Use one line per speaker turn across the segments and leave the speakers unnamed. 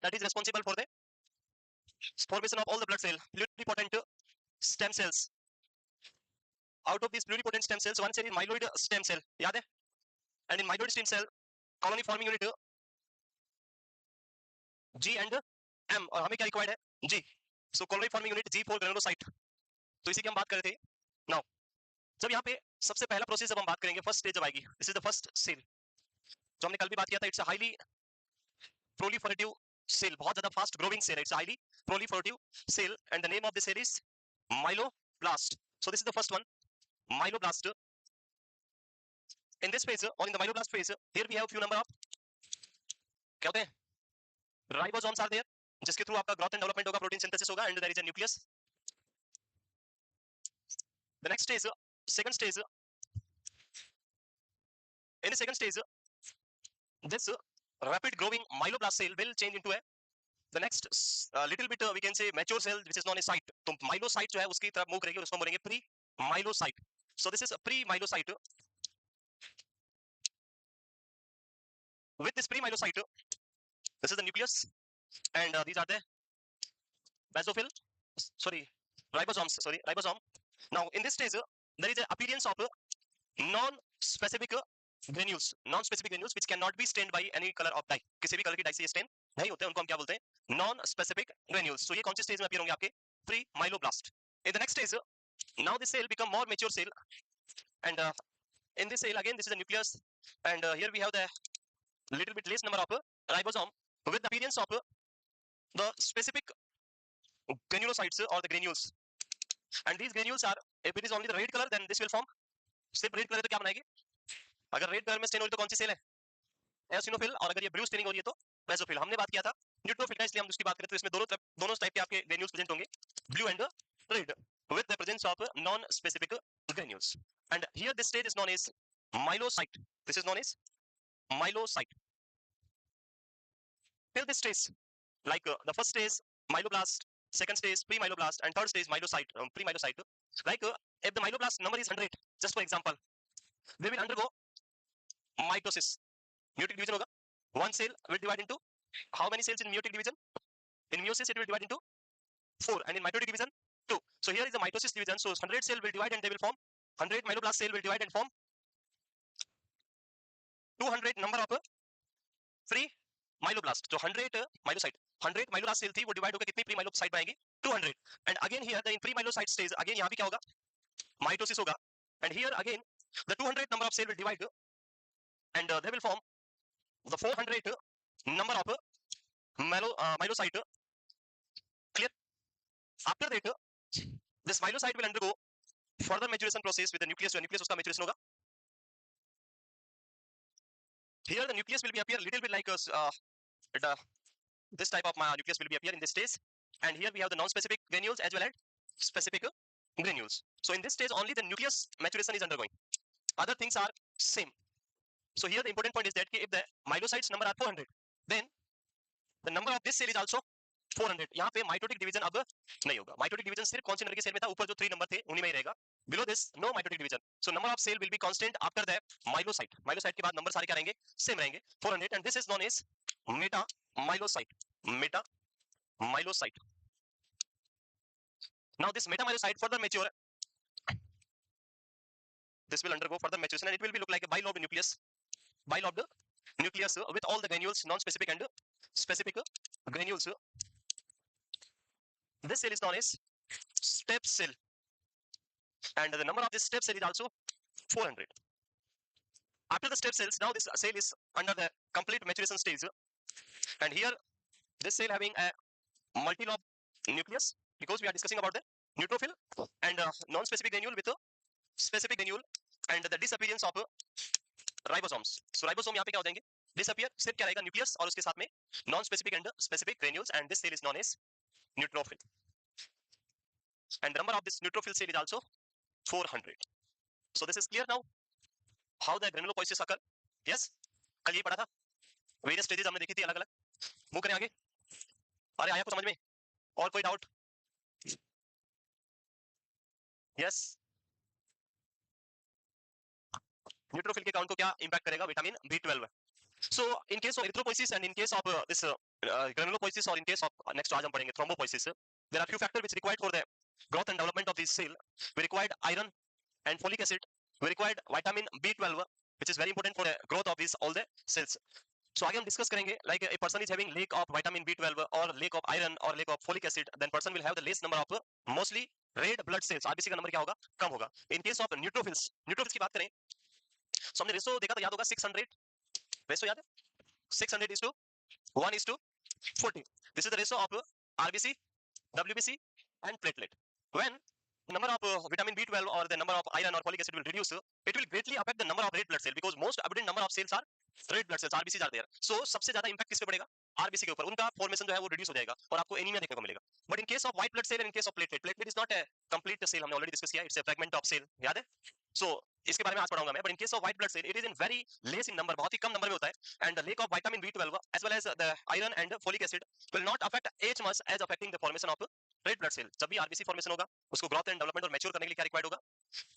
that is responsible for the formation of all the blood cell, pluripotent stem cells. Out of these pluripotent stem cells, one cell is myeloid stem cell, याद है? And in myeloid stem cell, colony forming unit G and M, और हमें क्या required है? G. So colony forming unit G for granulocyte. तो इसी की हम बात कर रहे थे. Now, जब यहाँ पे सबसे पहला प्रोसेस जब हम बात करेंगे, फर्स्ट स्टेज जब आएगी, this is the first cell. जो हमने कल भी बात किया था, it's a highly proliferative cell, बहुत ज्यादा फास्ट ग्रोइंग सेल है. It's a highly proliferative cell and the name of the cell is myeloblast. So this is the first one, myeloblast. In this phase or in the myeloblast phase, here we have few number of क्या होते हैं? Ribosomes are there, जिसके through आपका growth and development होगा, protein synthesis होगा, and there is a nucleus. The next stage, second stage. In the second stage, this rapid growing myeloblast cell will change into a the next little bit we can say mature cell which is known as cyte. तो myelocyte जो है उसकी तरफ move करेगी और उसको बोलेंगे pre myelocyte. So this is a pre myelocyte. With this pre myelocyte, this is the nucleus and these are the basophil, ribosome. Now in this stage there is an appearance of non specific granules which cannot be stained by any color of dye. किसी भी colour की die से ये stand नहीं होते, उनको हम क्या बोलते हैं? Non specific granules. तो ये कौन सी स्टेज में अपीयर होंगे? आपके pre myeloblast. In the next stage, now this cell become more mature cell and in this cell again this is the nucleus and here we have the little bit less number of ribosome with the appearance of the specific granulocytes or the granules, and these granules are, if it is only the red color then this will form, सिर्फ red colour तो क्या बनाएगी? अगर red colour में stand हो रही तो कौन सी सेल है? एसिनोफिल. और अगर ये ब्लू स्टेनिंग हो रही है तो बेसोफिल. हमने बात किया था न्यूट्रोफिल का, इसलिए हम उसकी बात करते हैं. इसमें दोनों टाइप के आपके ग्रेन्यूल्स प्रेजेंट होंगे, blue and red, with the presence of non-specific granules. And here this stage is known as myelocyte. This is known as myelocyte. Till this stage, like the first stage myeloblast, second stage pre-myeloblast, and third stage myelocyte, pre-myelocyte. Like if the myeloblast number is 100, just for example, they will undergo mitosis. Meiotic division होगा. One cell will divide into how many cells in meiotic division? In meiosis it will divide into 4, and in mitotic division 2. So here is the mitosis division. So 100 cell will divide and they will form 100 myeloblast cell will divide and form 200 number of free myeloblast. So 100 myelocyte, 100 myeloblast cell थी, वो divide होकर कितनी pre myelocyte पाएंगे? 200. And again here the in pre myelocyte stage again यहाँ भी क्या होगा? Mitosis होगा. And here again the 200 number of cell will divide and they will form the 400 number of myelocyte. Clear? After that this myelocyte will undergo further maturation process with the nucleus. जो nucleus उसका maturation होगा. Here the nucleus will be appear little bit like this type of nucleus will be appear in this stage, and here we have the non-specific granules as well as specific granules. So in this stage only the nucleus maturation is undergoing, other things are same. So here the important point is that if the myelocytes number are 400, then the number of this cell is also 400. यहाँ पे mitotic division अब नहीं होगा. Mitotic division सिर्फ कौन सी number की cell में था? ऊपर जो 3 नंबर थे उन्हीं में ही रहेगा. Below this no mitotic division. So number of cell will be constant after the myelocyte. Myelocyte के बाद नंबर सारे क्या रहेंगे? सेम रहेंगे, 400, and this is known as metamyelocyte. Metamyelocyte. Now this metamyelocyte further mature, this will undergo further maturation and it will be look like a bilobed nucleus. Bilobed nucleus with all the granules, non-specific and specific granules. This cell is known as step cell, and the number of this step cell is also 400. After the step cells, now this cell is under the complete maturation stage, and here this cell having a multi-lobe nucleus, because we are discussing about the neutrophil and non-specific granule with a specific granule, and the disappearance of ribosomes. So ribosome यहाँ पे क्या हो जाएंगे? Disappear. सिर्फ क्या रहेगा? Nucleus और उसके साथ में non-specific and specific granules, and this cell is known as neutrophil. And the number of this neutrophil cell is also 400. So this is clear now how the granulopoiesis occur. Yes, कल यही पढ़ा था. Various stages हमने देखी थी अलग-अलग. Move करें आगे. अरे आया कुछ समझ में? और कोई डाउट? Yes. न्यूट्रोफिल के काउंट को क्या इंपैक्ट करेगा? Vitamin B12. So in case of erythropoiesis and in case of this granulopoiesis, or in case of next आज हम पढ़ेंगे thrombopoiesis, there are few factors which required for the growth and development of this cell. We required iron and folic acid. We required vitamin B12, which is very important for the growth of these all the cells. So आगे हम discuss करेंगे, like a person is having lack of vitamin B12 or lack of iron or lack of folic acid, then person will have the less number of mostly red blood cells. RBC का number क्या होगा, कम होगा. In case of neutrophils, neutrophils की बात करें, so हमने ratio देखा तो याद होगा 600, रेशो याद है, 600 is to 1 is to 40. This is the ratio of RBC, WBC and platelet. When number of vitamin B12 or the number of iron or folic acid will reduce, it will greatly affect the number of red blood cell, because most abundant number of cells are red blood cells, RBCs are there. So सबसे ज्यादा impact किस पे पड़ेगा, RBC के ऊपर. उनका formation जो है वो reduce हो जाएगा और आपको anemia देखने को मिलेगा. But in case of white blood cell and in case of platelet, platelet is not a complete cell, हमने already discuss किया, it's a fragment of cell, याद है. So इसके बारे में आज पढ़ाऊंगा मैं. But in case of white blood cell, it is in very less in number, बहुत ही कम नंबर में होता है. And the lack of vitamin B12 as well as the iron and folic acid will not affect as much as affecting the formation of red blood cell. जब भी RBC formation होगा, उसको growth and development और mature करने के लिए क्या required होगा,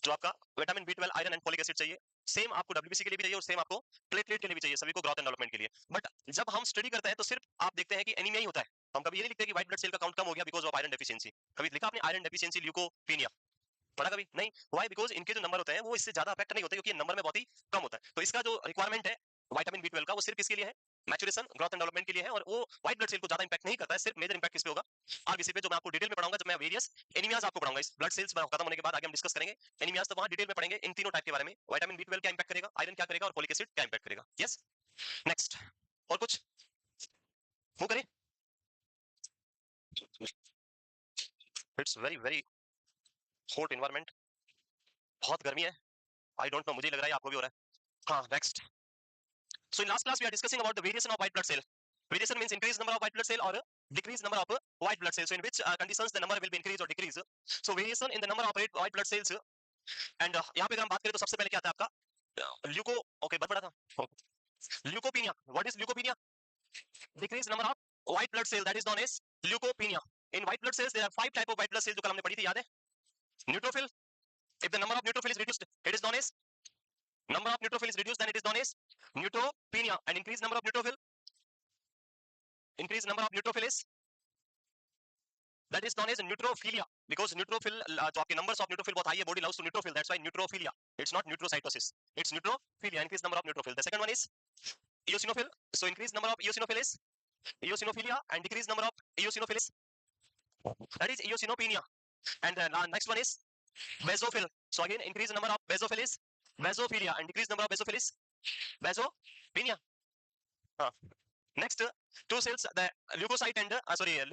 जो आपका vitamin B12, iron and folic acid चाहिए, सेम आपको डब्ल्यूबीसी के लिए भी चाहिए और सेम आपको प्लेटलेट के लिए भी चाहिए, सभी को ग्रोथ एंड डेवलपमेंट के लिए. बट जब हम स्टडी करते हैं तो सिर्फ आप देखते हैं कि एनीमिया ही होता है. हम कभी ये नहीं लिखते कि व्हाइट ब्लड सेल का काउंट कम हो गया बिकॉज ऑफ आयरन डेफिशिएंसी. कभी लिखा आपने आयरन डेफिशिएंसी ल्यूकोपीनिया, पढ़ा कभी नहीं? व्हाई? बिकॉज इनके जो नंबर होते हैं वो इससे ज्यादा अफेक्ट नहीं होते, क्योंकि नंबर में बहुत ही कम होता है. तो इसका जो रिक्वायरमेंट है विटामिन B12 का, वो सिर्फ किसके लिए है, मैच्योरेशन, ग्रोथ एंड डेवलपमेंट के लिए है. और वो व्हाइट ब्लड सेल को ज्यादा इंपैक्ट नहीं करता है, सिर्फ मेजर इंपैक्ट किस पे होगा, आरबीसी पे, जो मैं आपको डिटेल में पढ़ाऊंगा जब मैं वेरियस एनीमियाज आपको पढ़ाऊंगा. इस ब्लड सेल्स खत्म होने के बाद आगे हम डिस्कस करेंगे एनीमियाज, तो वहां डिटेल में पढ़ेंगे इन तीनों टाइप के बारे में. विटामिन B12 क्या इंपैक्ट करेगा, आयरन क्या करेगा और फोलिक एसिड क्या इंपैक्ट करेगा. Yes, next. और कुछ वो करें. It's very very hot environment, बहुत गर्मी है. आई डोंट नो, मुझे लग रहा है आपको भी हो रहा है. हाँ, next. So in last class we are discussing about the variation of white blood cell. Variation means increase number of white blood cell or decrease number of white blood cells. So in which conditions the number will be increase or decrease. So variation in the number of white blood cells. And यहाँ पे अगर हम बात करें तो सबसे पहले क्या आता है आपका ल्यूको, ओके बहुत बड़ा था, leucopenia. What is leucopenia? Decrease number of white blood cell, that is known as leukopenia. In white blood cells there are 5 type of white blood cells जो कल हमने पढ़ी थी, याद है? Neutrophil, if the number of neutrophil is reduced, it is known as number of neutrophil is reduced, then it is known as neutropenia. And increased number of neutrophil, increased number of neutrophil is, that is known as neutrophilia, because neutrophil जो आपके numbers of neutrophil बहुत high है, body loves to neutrophil, that's why neutrophilia. It's not neutrocytosis, it's neutrophilia, increased number of neutrophil. The second one is eosinophil. So increased number of eosinophil is eosinophilia, and decreased number of eosinophil is, that is eosinopenia. And the next one is basophil. So again increased number of basophil is basophilia, and decreased number of basophil is basopenia. Next, two cells, the leukocyte and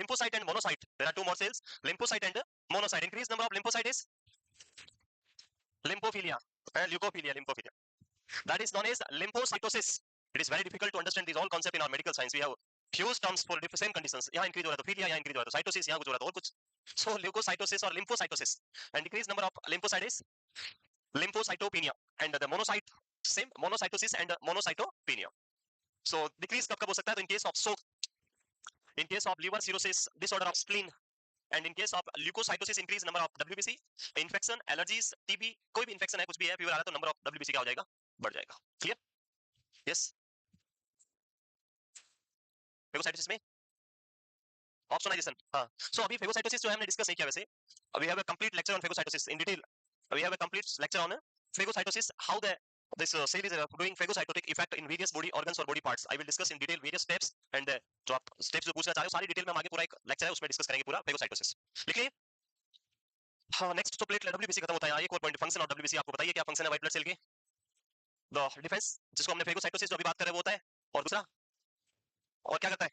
lymphocyte and monocyte. There are two more cells, lymphocyte and monocyte. Increased number of lymphocyte is lymphophilia, lymphophilia. That is known as lymphocytosis. It is very difficult to understand these all concept in our medical science. We have few terms for different same conditions. यहाँ increase हो रहा है तो philia, यहाँ increase हो रहा है तो cytosis, यहाँ कुछ हो रहा है तो और कुछ. So leukocytosis or lymphocytosis, and decreased number of lymphocyte is lymphocytopenia, and the monocyte same, monocytosis and monocytopenia. So decrease कब कब हो सकता है, तो in case of in case of liver cirrhosis, disorder of spleen, and in case of leukocytosis increase number of WBC, infection, allergies, TB, कोई भी infection है, कुछ भी है, fever आ रहा है तो number of WBC क्या हो जाएगा, बढ़ जाएगा. Clear? Yes. Phagocytosis में opsonization, हाँ. So अभी phagocytosis जो है हमने discuss नहीं किया वैसे. We have a complete lecture on phagocytosis in detail. We have a complete lecture on phagocytosis, how the this cell is doing phagocytotic effect in various body organs or body parts. I will discuss in detail various steps, and जो आप steps जो पूछना चाह रहे हो सारी detail में हम आगे पूरा एक लेक्चर है उसमें डिस्कस करेंगे पूरा phagocytosis. लिख लिए. हाँ, नेक्स्ट तो प्लेटलेट WBC खत्म होता है. एक और पॉइंट, फंक्शन ऑफ WBC. आपको बताइए क्या फंक्शन है व्हाइट ब्लड सेल के? द डिफेंस, जिसको हमने phagocytosis जो अभी बात कर रहे हैं वो होता है. और दूसरा, और क्या करता है?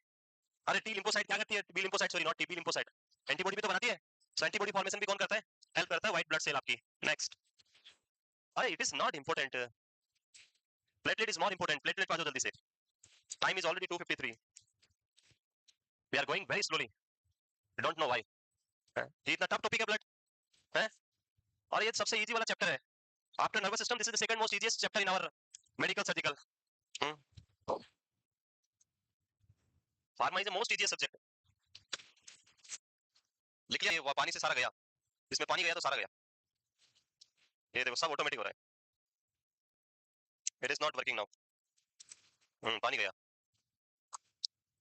अरे टी लिम्फोसाइट क्या करती है? B lymphocyte, sorry not T, B lymphocyte antibody भी तो बनाती है. सो एंटीबॉडी फॉर्मेशन भी कौन करता है? हेल्प करता है व्हाइट ब्लड सेल आपकी. नेक्स्ट, अरे it is not important, platelet is more important. Platelet पा दो जल्दी से, time is already 2:53. We are going very slowly, don't know why. ये इतना टफ टॉपिक है ब्लड है, और ये सबसे इजी वाला चैप्टर है. After nervous system this is the second most easiest chapter in our medical surgical. Pharma is the most easiest subject. लिख लिया, ये पानी से सारा गया, इसमें पानी गया तो सारा गया. ये देखो सब ऑटोमेटिक हो रहा है. It is not working now. पानी गया.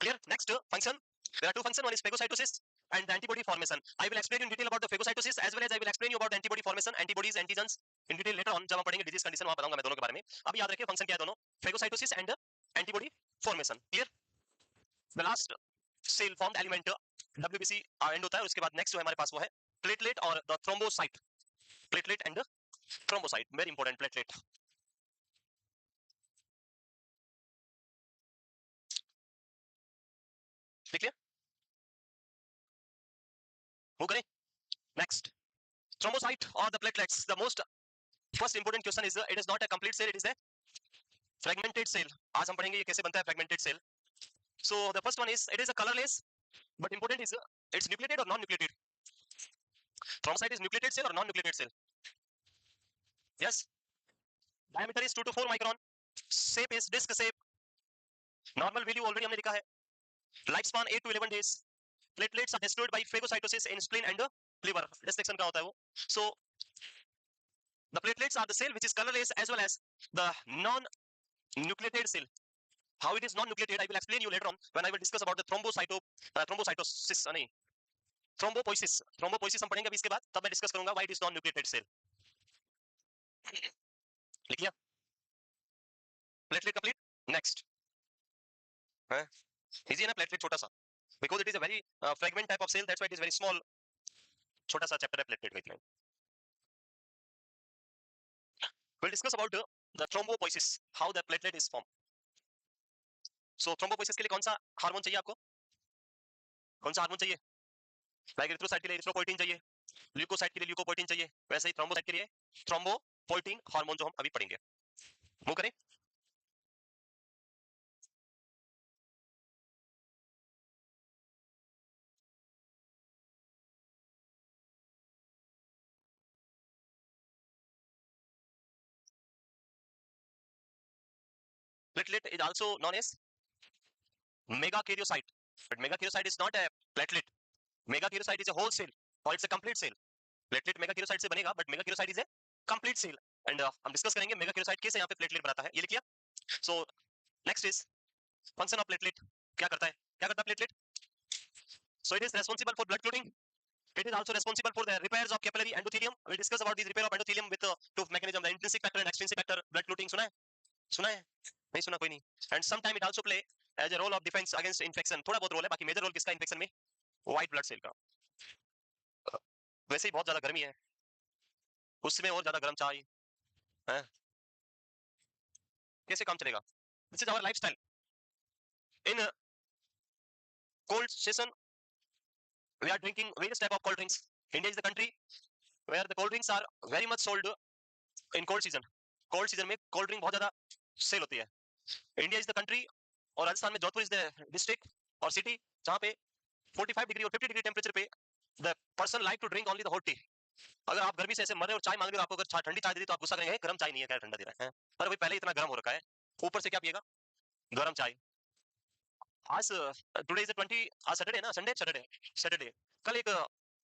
Clear? Next function. There are two functions. One is phagocytosis and the antibody formation. I will explain in detail about the phagocytosis as well as I will explain you about the antibody formation, antibodies, antigens in detail later on. जब हम पढ़ेंगे disease condition वहाँ बताऊंगा मैं दोनों के बारे में. अब याद रखिए function क्या है दोनों. Phagocytosis and antibody formation. Clear? The last cell formed element WBC end होता है. उसके बाद next जो है हमारे पास वो है platelet और the thrombocyte. Platelet and thrombocyte. Very important platelet. Clear? Move करें. Next. Thrombocyte or the platelets. The most first important question is it is not a complete cell, it is a fragmented cell. आज हम पढ़ेंगे ये कैसे बनता है fragmented cell. So the first one is it is a colorless, but important is it's nucleated or non-nucleated. Thrombocyte is nucleated cell or non-nucleated cell? Yes. Diameter is 2 to 4 micron. Shape is disc shape. Normal value already हमने लिखा है. Lifespan 8 to 11 days. Platelets are destroyed by phagocytosis in spleen and liver. Destruction का होता है वो. So the platelets are the cell which is colorless as well as the non-nucleated cell. How it is non-nucleated, I will explain you later on when I will discuss about the thrombocytosis. नहीं, thrombopoiesis. Thrombopoiesis हम पढ़ेंगे अभी इसके बाद. तब मैं discuss करूंगा why it is non-nucleated cell. लिख लिया? Platelet complete. Next. Easy है ना platelet छोटा सा. Because it is a very fragment type of cell, that's why it is very small. छोटा सा chapter है platelet का इतना. We'll discuss about the thrombopoiesis, how the platelet is formed. So thrombopoiesis के लिए कौन सा हार्मोन चाहिए आपको? कौन सा हार्मोन चाहिए? लाइक एरिथ्रोसाइट के लिए एरिथ्रोपोइटिन चाहिए, ल्यूकोसाइट के लिए ल्यूकोपोइटिन चाहिए, वैसे ही थ्रोम्बोसाइट के लिए थ्रोम्बोपोइटिन हार्मोन जो हम अभी पढ़ेंगे. मूव करें. Platelet is also known as megakaryocyte, but megakaryocyte is not a platelet. Megakaryocyte is a whole cell or it's a complete cell. Platelet megakaryocyte से बनेगा, but megakaryocyte is a complete cell. And हम discuss करेंगे megakaryocyte कैसे यहाँ पे platelet बनाता है. ये लिख लिया. So next is function of platelet. क्या करता है? क्या करता है platelet? So it is responsible for blood clotting. It is also responsible for the repairs of capillary endothelium. We will discuss about the repair of endothelium with two mechanism, the intrinsic factor and extrinsic factor. Blood clotting सुना है? सुना है? नहीं सुना कोई नहीं. And sometime it also play as a role of defense against infection. थोड़ा बहुत रोल है, बाकी मेजर रोल किसका इन्फेक्शन में? व्हाइट ब्लड सेल का. वैसे ही बहुत ज्यादा गर्मी है, उसमें और ज्यादा गर्म चाय है, कैसे काम चलेगा? This is our lifestyle. In cold season, we are drinking various type of cold drinks. India is the country where the cold drinks are very much sold in cold season. Cold season में cold drink बहुत ज्यादा cell होती है. India is the country और राजस्थान में Jodhpur is the district और city जहाँ पे 45 डिग्री और 50 डिग्री टेम्परेचर पे the person like to drink only the hot tea. अगर आप गर्मी से ऐसे मर रहे हो और चाय मांग रहे हो, आपको अगर ठंडी चाय दे दी तो आप गुस्सा करेंगे, गर्म चाय नहीं है, क्या ठंडा दे रहा है. अरे भाई पहले इतना गर्म हो रखा है, ऊपर से क्या पिएगा? गर्म चाय. आज टुडे इज 20 आज सैटरडे ना, सैटरडे कल एक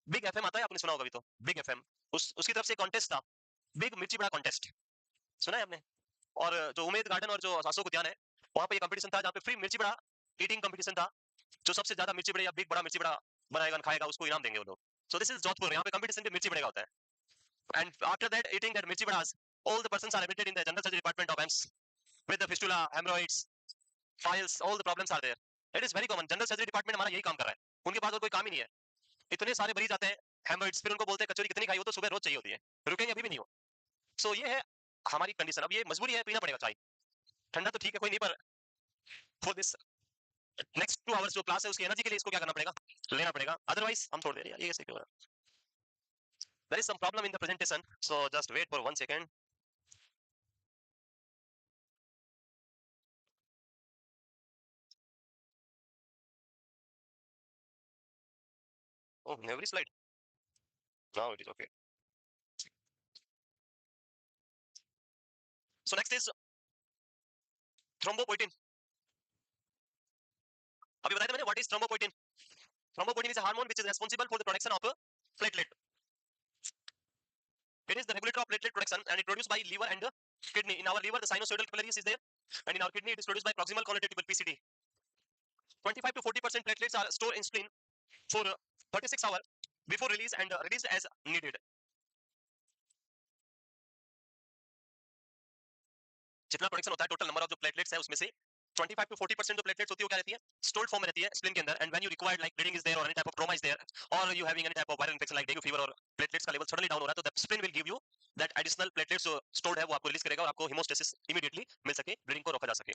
बिग एफएम आता है, आपने सुना होगा अभी तो, बिग एफएम. उसकी तरफ से कॉन्टेस्ट था, बिग मिर्ची बड़ा कॉन्टेस्ट. सुना है आपने? और जो उमेद गार्डन और जो अशोक उद्यान है वहां पे कंपटीशन था जहाँ पे फ्री मिर्ची बड़ा ईटिंग कंपटीशन था. जो सबसे ज्यादा मिर्ची बड़े या बिग बड़ा मिर्ची बड़ा बनाएगा खाएगा उसको इनाम देंगे वो लोग. So this is Jodhpur. यहाँ पे कंपटीशन पे मिर्ची बड़ेगा होता है. And after that eating that मिर्ची बड़ास all the persons are admitted in the general surgery department of AIIMS with the fistula, hemorrhoids, files, all the problems are there. It is very common. General surgery department हमारा यही काम कर रहा है. उनके पास और कोई काम ही नहीं है. इतने सारे मरीज आते हैं हेमोइड्स, फिर उनको बोलते हैं कचौरी कितनी खाई हो, तो सुबह रोज चाहिए होती है, रुकेंगे अभी भी नहीं हो. सो ये है हमारी कंडीशन. अब ये मजबूरी है, पीना पड़ेगा चाय. ठंडा तो ठीक है कोई नहीं, पर फॉर दिस नेक्स्ट 2 आवर्स जो क्लास है उसकी एनर्जी के लिए इसको क्या करना पड़ेगा? लेना पड़ेगा. अदरवाइज हम छोड़ दे रहे हैं. ये कैसे क्यों? There is some problem in the presentation, so just wait for 1 second. Oh, every slide. Now it is okay. So next is thrombopoietin. अभी बताया था मैंने, what is thrombopoietin? Thrombopoietin is a hormone which is responsible for the production of a platelet. It is the regulator of platelet production and it produced by liver and kidney. In our liver, the sinusoidal capillaries is there and in our kidney it is produced by proximal colloidal tubule PCT. 25 to 40% platelets are stored in spleen for 36 hours before release and released as needed. जितना production होता है total number of जो platelets है उसमें से 25 to 40% जो platelets होती है वो क्या रहती है स्टोर्ड फॉर्म में रहती है स्प्लीन के अंदर and when you required like bleeding is there और any type of trauma is there और you having any type of viral infection like dengue fever और प्लेटलेट्स का लेवल सडनली डाउन हो रहा है तो the spleen will give you that additional platelets जो stored है वो आपको रिलीज करेगा और आपको हेमोस्टेसिस इमीडिएटली मिल सके ब्लीडिंग को रोका जा सके.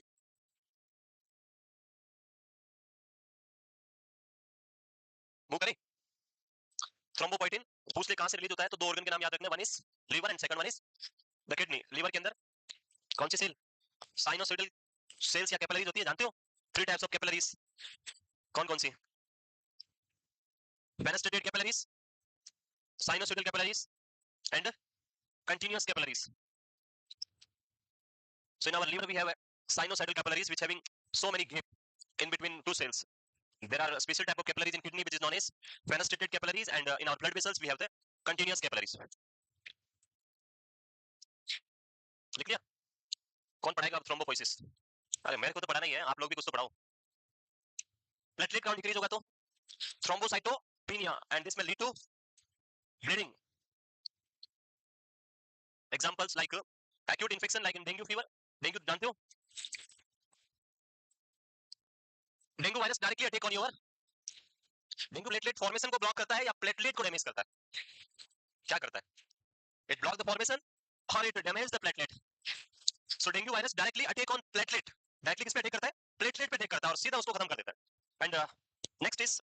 मूव करें. थ्रोम्बोपोइटिन पूछ ले कहां से रिलीज होता है तो दो ऑर्गन के नाम याद रखने one is liver and second one is the kidney. Liver के अंदर कौन सी सेल साइनोसोइडल सेल्स या कैपिलरीज होती है जानते हो थ्री टाइप्स ऑफ कैपिलरीज कौन कौन सी fenestrated capillaries sinusoidal capillaries and continuous capillaries. So in our liver we have sinusoidal capillaries which having so many gap in between two cells. There are a special type of capillaries in kidney which is known as fenestrated capillaries and in our blood vessels we have the continuous capillaries. लिख लिया. कौन पढ़ाएगा अब thrombopoiesis? अरे मेरे को तो पढ़ाना ही है आप लोग भी कुछ तो पढ़ाओ. प्लेटलेट काउंट इंक्रीज होगा तो thrombocytopenia and this may lead to bleeding. Examples like acute infection like in dengue fever. Dengue जानते हो? Dengue virus directly attack on your dengue platelet formation को ब्लॉक करता है या प्लेटलेट को डैमेज करता है? क्या करता है? इट ब्लॉक द फॉर्मेशन और it damage the platelet. So dengue virus directly attack on platelet. Directly किस पे अटैक करता है? प्लेटलेट पे अटैक करता है और सीधा उसको खत्म कर देता है. And next is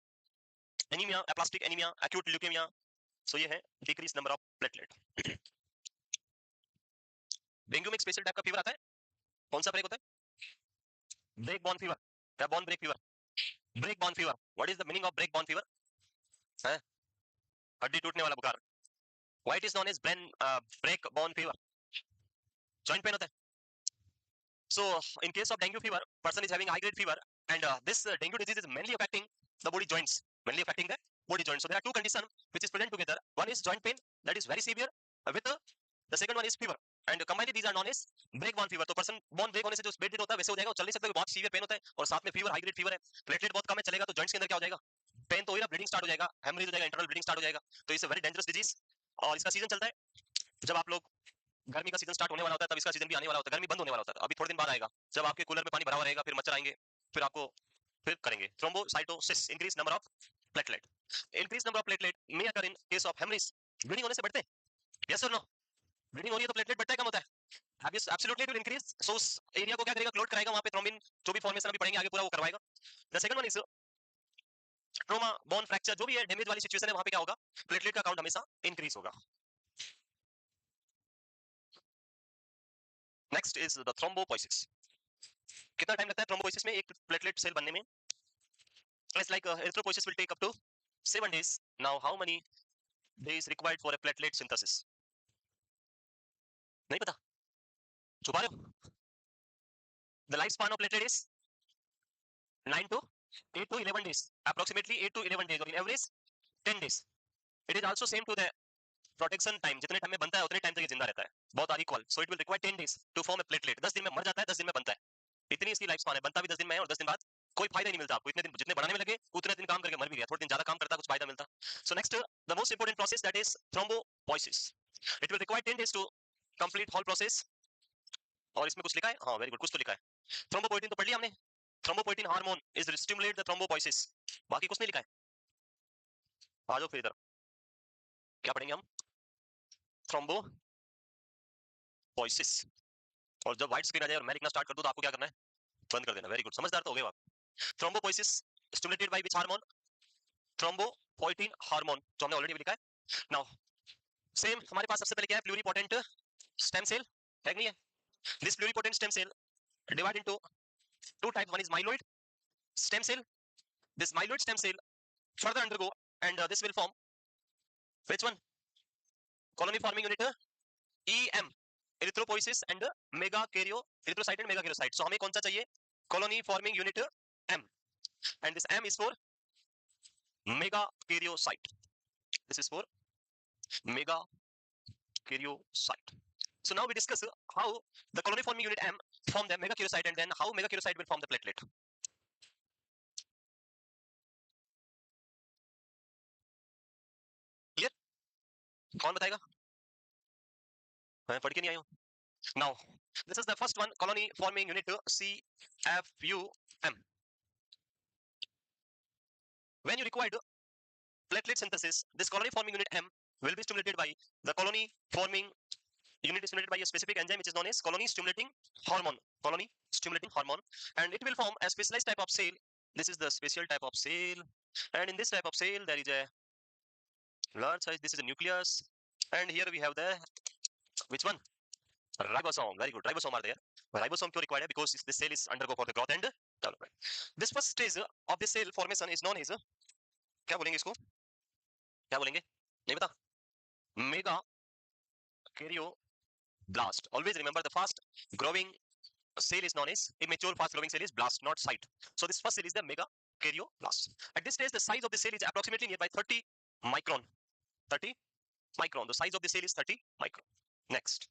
anaemia aplastic anaemia acute leukaemia. So ये है decrease number of platelet. Dengue में एक स्पेशल टाइप का फीवर आता है. कौन सा ब्रेक होता है? ब्रेक बॉर्न फीवर या bone break fever. Break bone fever. What is the meaning of break bone fever? है हड्डी टूटने वाला बुखार. Why it is known as break bone fever? Joint pain होता है. So in case of dengue fever, person is having high grade fever and this dengue disease is mainly affecting the body joints, mainly affecting the body joints. So there are two conditions which is present together. One is joint pain that is very severe with the second one is fever and combined these are known as break bone fever. तो person bone break होने से जो bed red होता है वैसे हो जाएगा और चल नहीं सकता, बहुत सीवियर पेन होता है और साथ में फीवर हाई ग्रेड फीवर है. प्लेटलेट बहुत कम है चलेगा तो जॉइंट्स के अंदर क्या हो जाएगा? पेन तो हो ही रहा, ब्लीडिंग स्टार्ट हो जाएगा, हेमरेज हो जाएगा, इंटरनल ब्लीडिंग स्टार्ट हो जाएगा. तो it's a very dangerous disease और इसका सीजन चलता है जब आप लोग गर्मी का सीजन स्टार्ट होने वाला होता है तब इसका सीजन भी आने वाला होता है. गर्मी बंद होने वाला होता है अभी थोड़े दिन बाद आएगा जब आपके कूलर में पानी भरा हुआ रहेगा, फिर मच्छर आएंगे, फिर आपको फिर करेंगे. Thrombocytosis increase number of platelet. Increase number of platelet may occur in case of haemorrhage. Bleeding होने से बढ़ते हैं? यस और नो? ब्लीडिंग हो रही है तो प्लेटलेट बढ़ता है कम होता है? Absolutely it will increase. So उस एरिया को क्या करेगा? क्लोट कराएगा, वहां पे थ्रोम्बिन जो भी फॉर्मेशन अभी पढ़ेंगे आगे पूरा वो करवाएगा. The second one is trauma bone fracture. जो भी है डैमेज वाली सिचुएशन है वहां पे क्या होगा? प्लेटलेट का काउंट हमेशा इंक्रीज होगा. Next is the thrombopoiesis. कितना टाइम लगता है थ्रोम्बोपोइसिस में एक प्लेटलेट सेल बनने में? It's like erythropoiesis will take up to 7 days. Now how many days required for a platelet synthesis? नहीं पता? छुपा रहे हो? The lifespan of platelet is 9 to 8 to 11 days. Approximately 8 to 11 days or in average 10 days. It is also same to the protection time. जितने time में बनता है उतने टाइम तक ये जिंदा रहता है. बहुत are equal. So it will require 10 days to form a platelet. 10 दिन में मर जाता है, 10 दिन में बनता है. इतनी इसकी लाइफ स्पैन है. बनता भी 10 दिन में है और 10 दिन बाद कोई फायदा नहीं मिलता आपको. इतने दिन जितने बनाने में लगे उतने दिन काम करके मर भी गया. थोड़े दिन ज्यादा काम करता कुछ फायदा मिलता. So next the most important process that is thrombopoiesis. It will require 10 days to complete whole process. और इसमें कुछ लिखा है? हाँ वेरी गुड, कुछ तो लिखा है. थ्रोम्बोपोइटिन तो पढ़ लिया हमने. Thrombopoietin hormone is stimulate the thrombopoiesis. बाकी कुछ नहीं लिखा है. आ जाओ फिर इधर. क्या पढ़ेंगे हम? थ्रोम्बोपोइसिस. और जब व्हाइट स्क्रीन आ जाए और मैं लिखना स्टार्ट कर दूं तो आपको क्या करना है? बंद कर देना. वेरी गुड, समझदार तो हो गए आप. Thrombopoiesis stimulated by which hormone? Thrombopoietin hormone, जो हमने ऑलरेडी लिखा है. नाउ सेम हमारे पास सबसे पहले क्या है? प्लूरिपोटेंट स्टेम सेल है कि नहीं है? This pluripotent stem cell divide into two types. One is myeloid stem cell. This myeloid stem cell further undergo and this will form which one? Colony forming unit EM, erythropoiesis and megakaryocyte and megakaryocyte. So हमें कौन सा चाहिए? Colony forming unit M and this M is for megakaryocyte. This is for megakaryocyte. So now we discuss how the colony forming unit M form the megakaryocyte, and then how megakaryocyte will form the platelet. Clear? कौन बताएगा? मैं पढ़ के नहीं आया हूँ. Now, this is the first one, colony forming unit CFUM. When you required platelet synthesis, this colony forming unit M will be stimulated by the colony forming unit is stimulated by a specific enzyme which is known as colony stimulating hormone. Colony stimulating hormone, and it will form a specialized type of cell. This is the special type of cell, and in this type of cell there is a large size. This is a nucleus, and here we have the which one? Ribosome. Very good. Ribosome are there. Ribosome क्यों required है? Because this cell is undergo for the growth and development. This first stage of the cell formation is known as क्या बोलेंगे इसको? क्या बोलेंगे? नहीं पता. Mega karyoblast. Always remember the fast growing cell is known as immature fast growing cell is blast, not site. So this first cell is the mega karyoblast. At this stage, the size of the cell is approximately nearby 30 micron. 30 micron. The size of the cell is 30 micron. Next.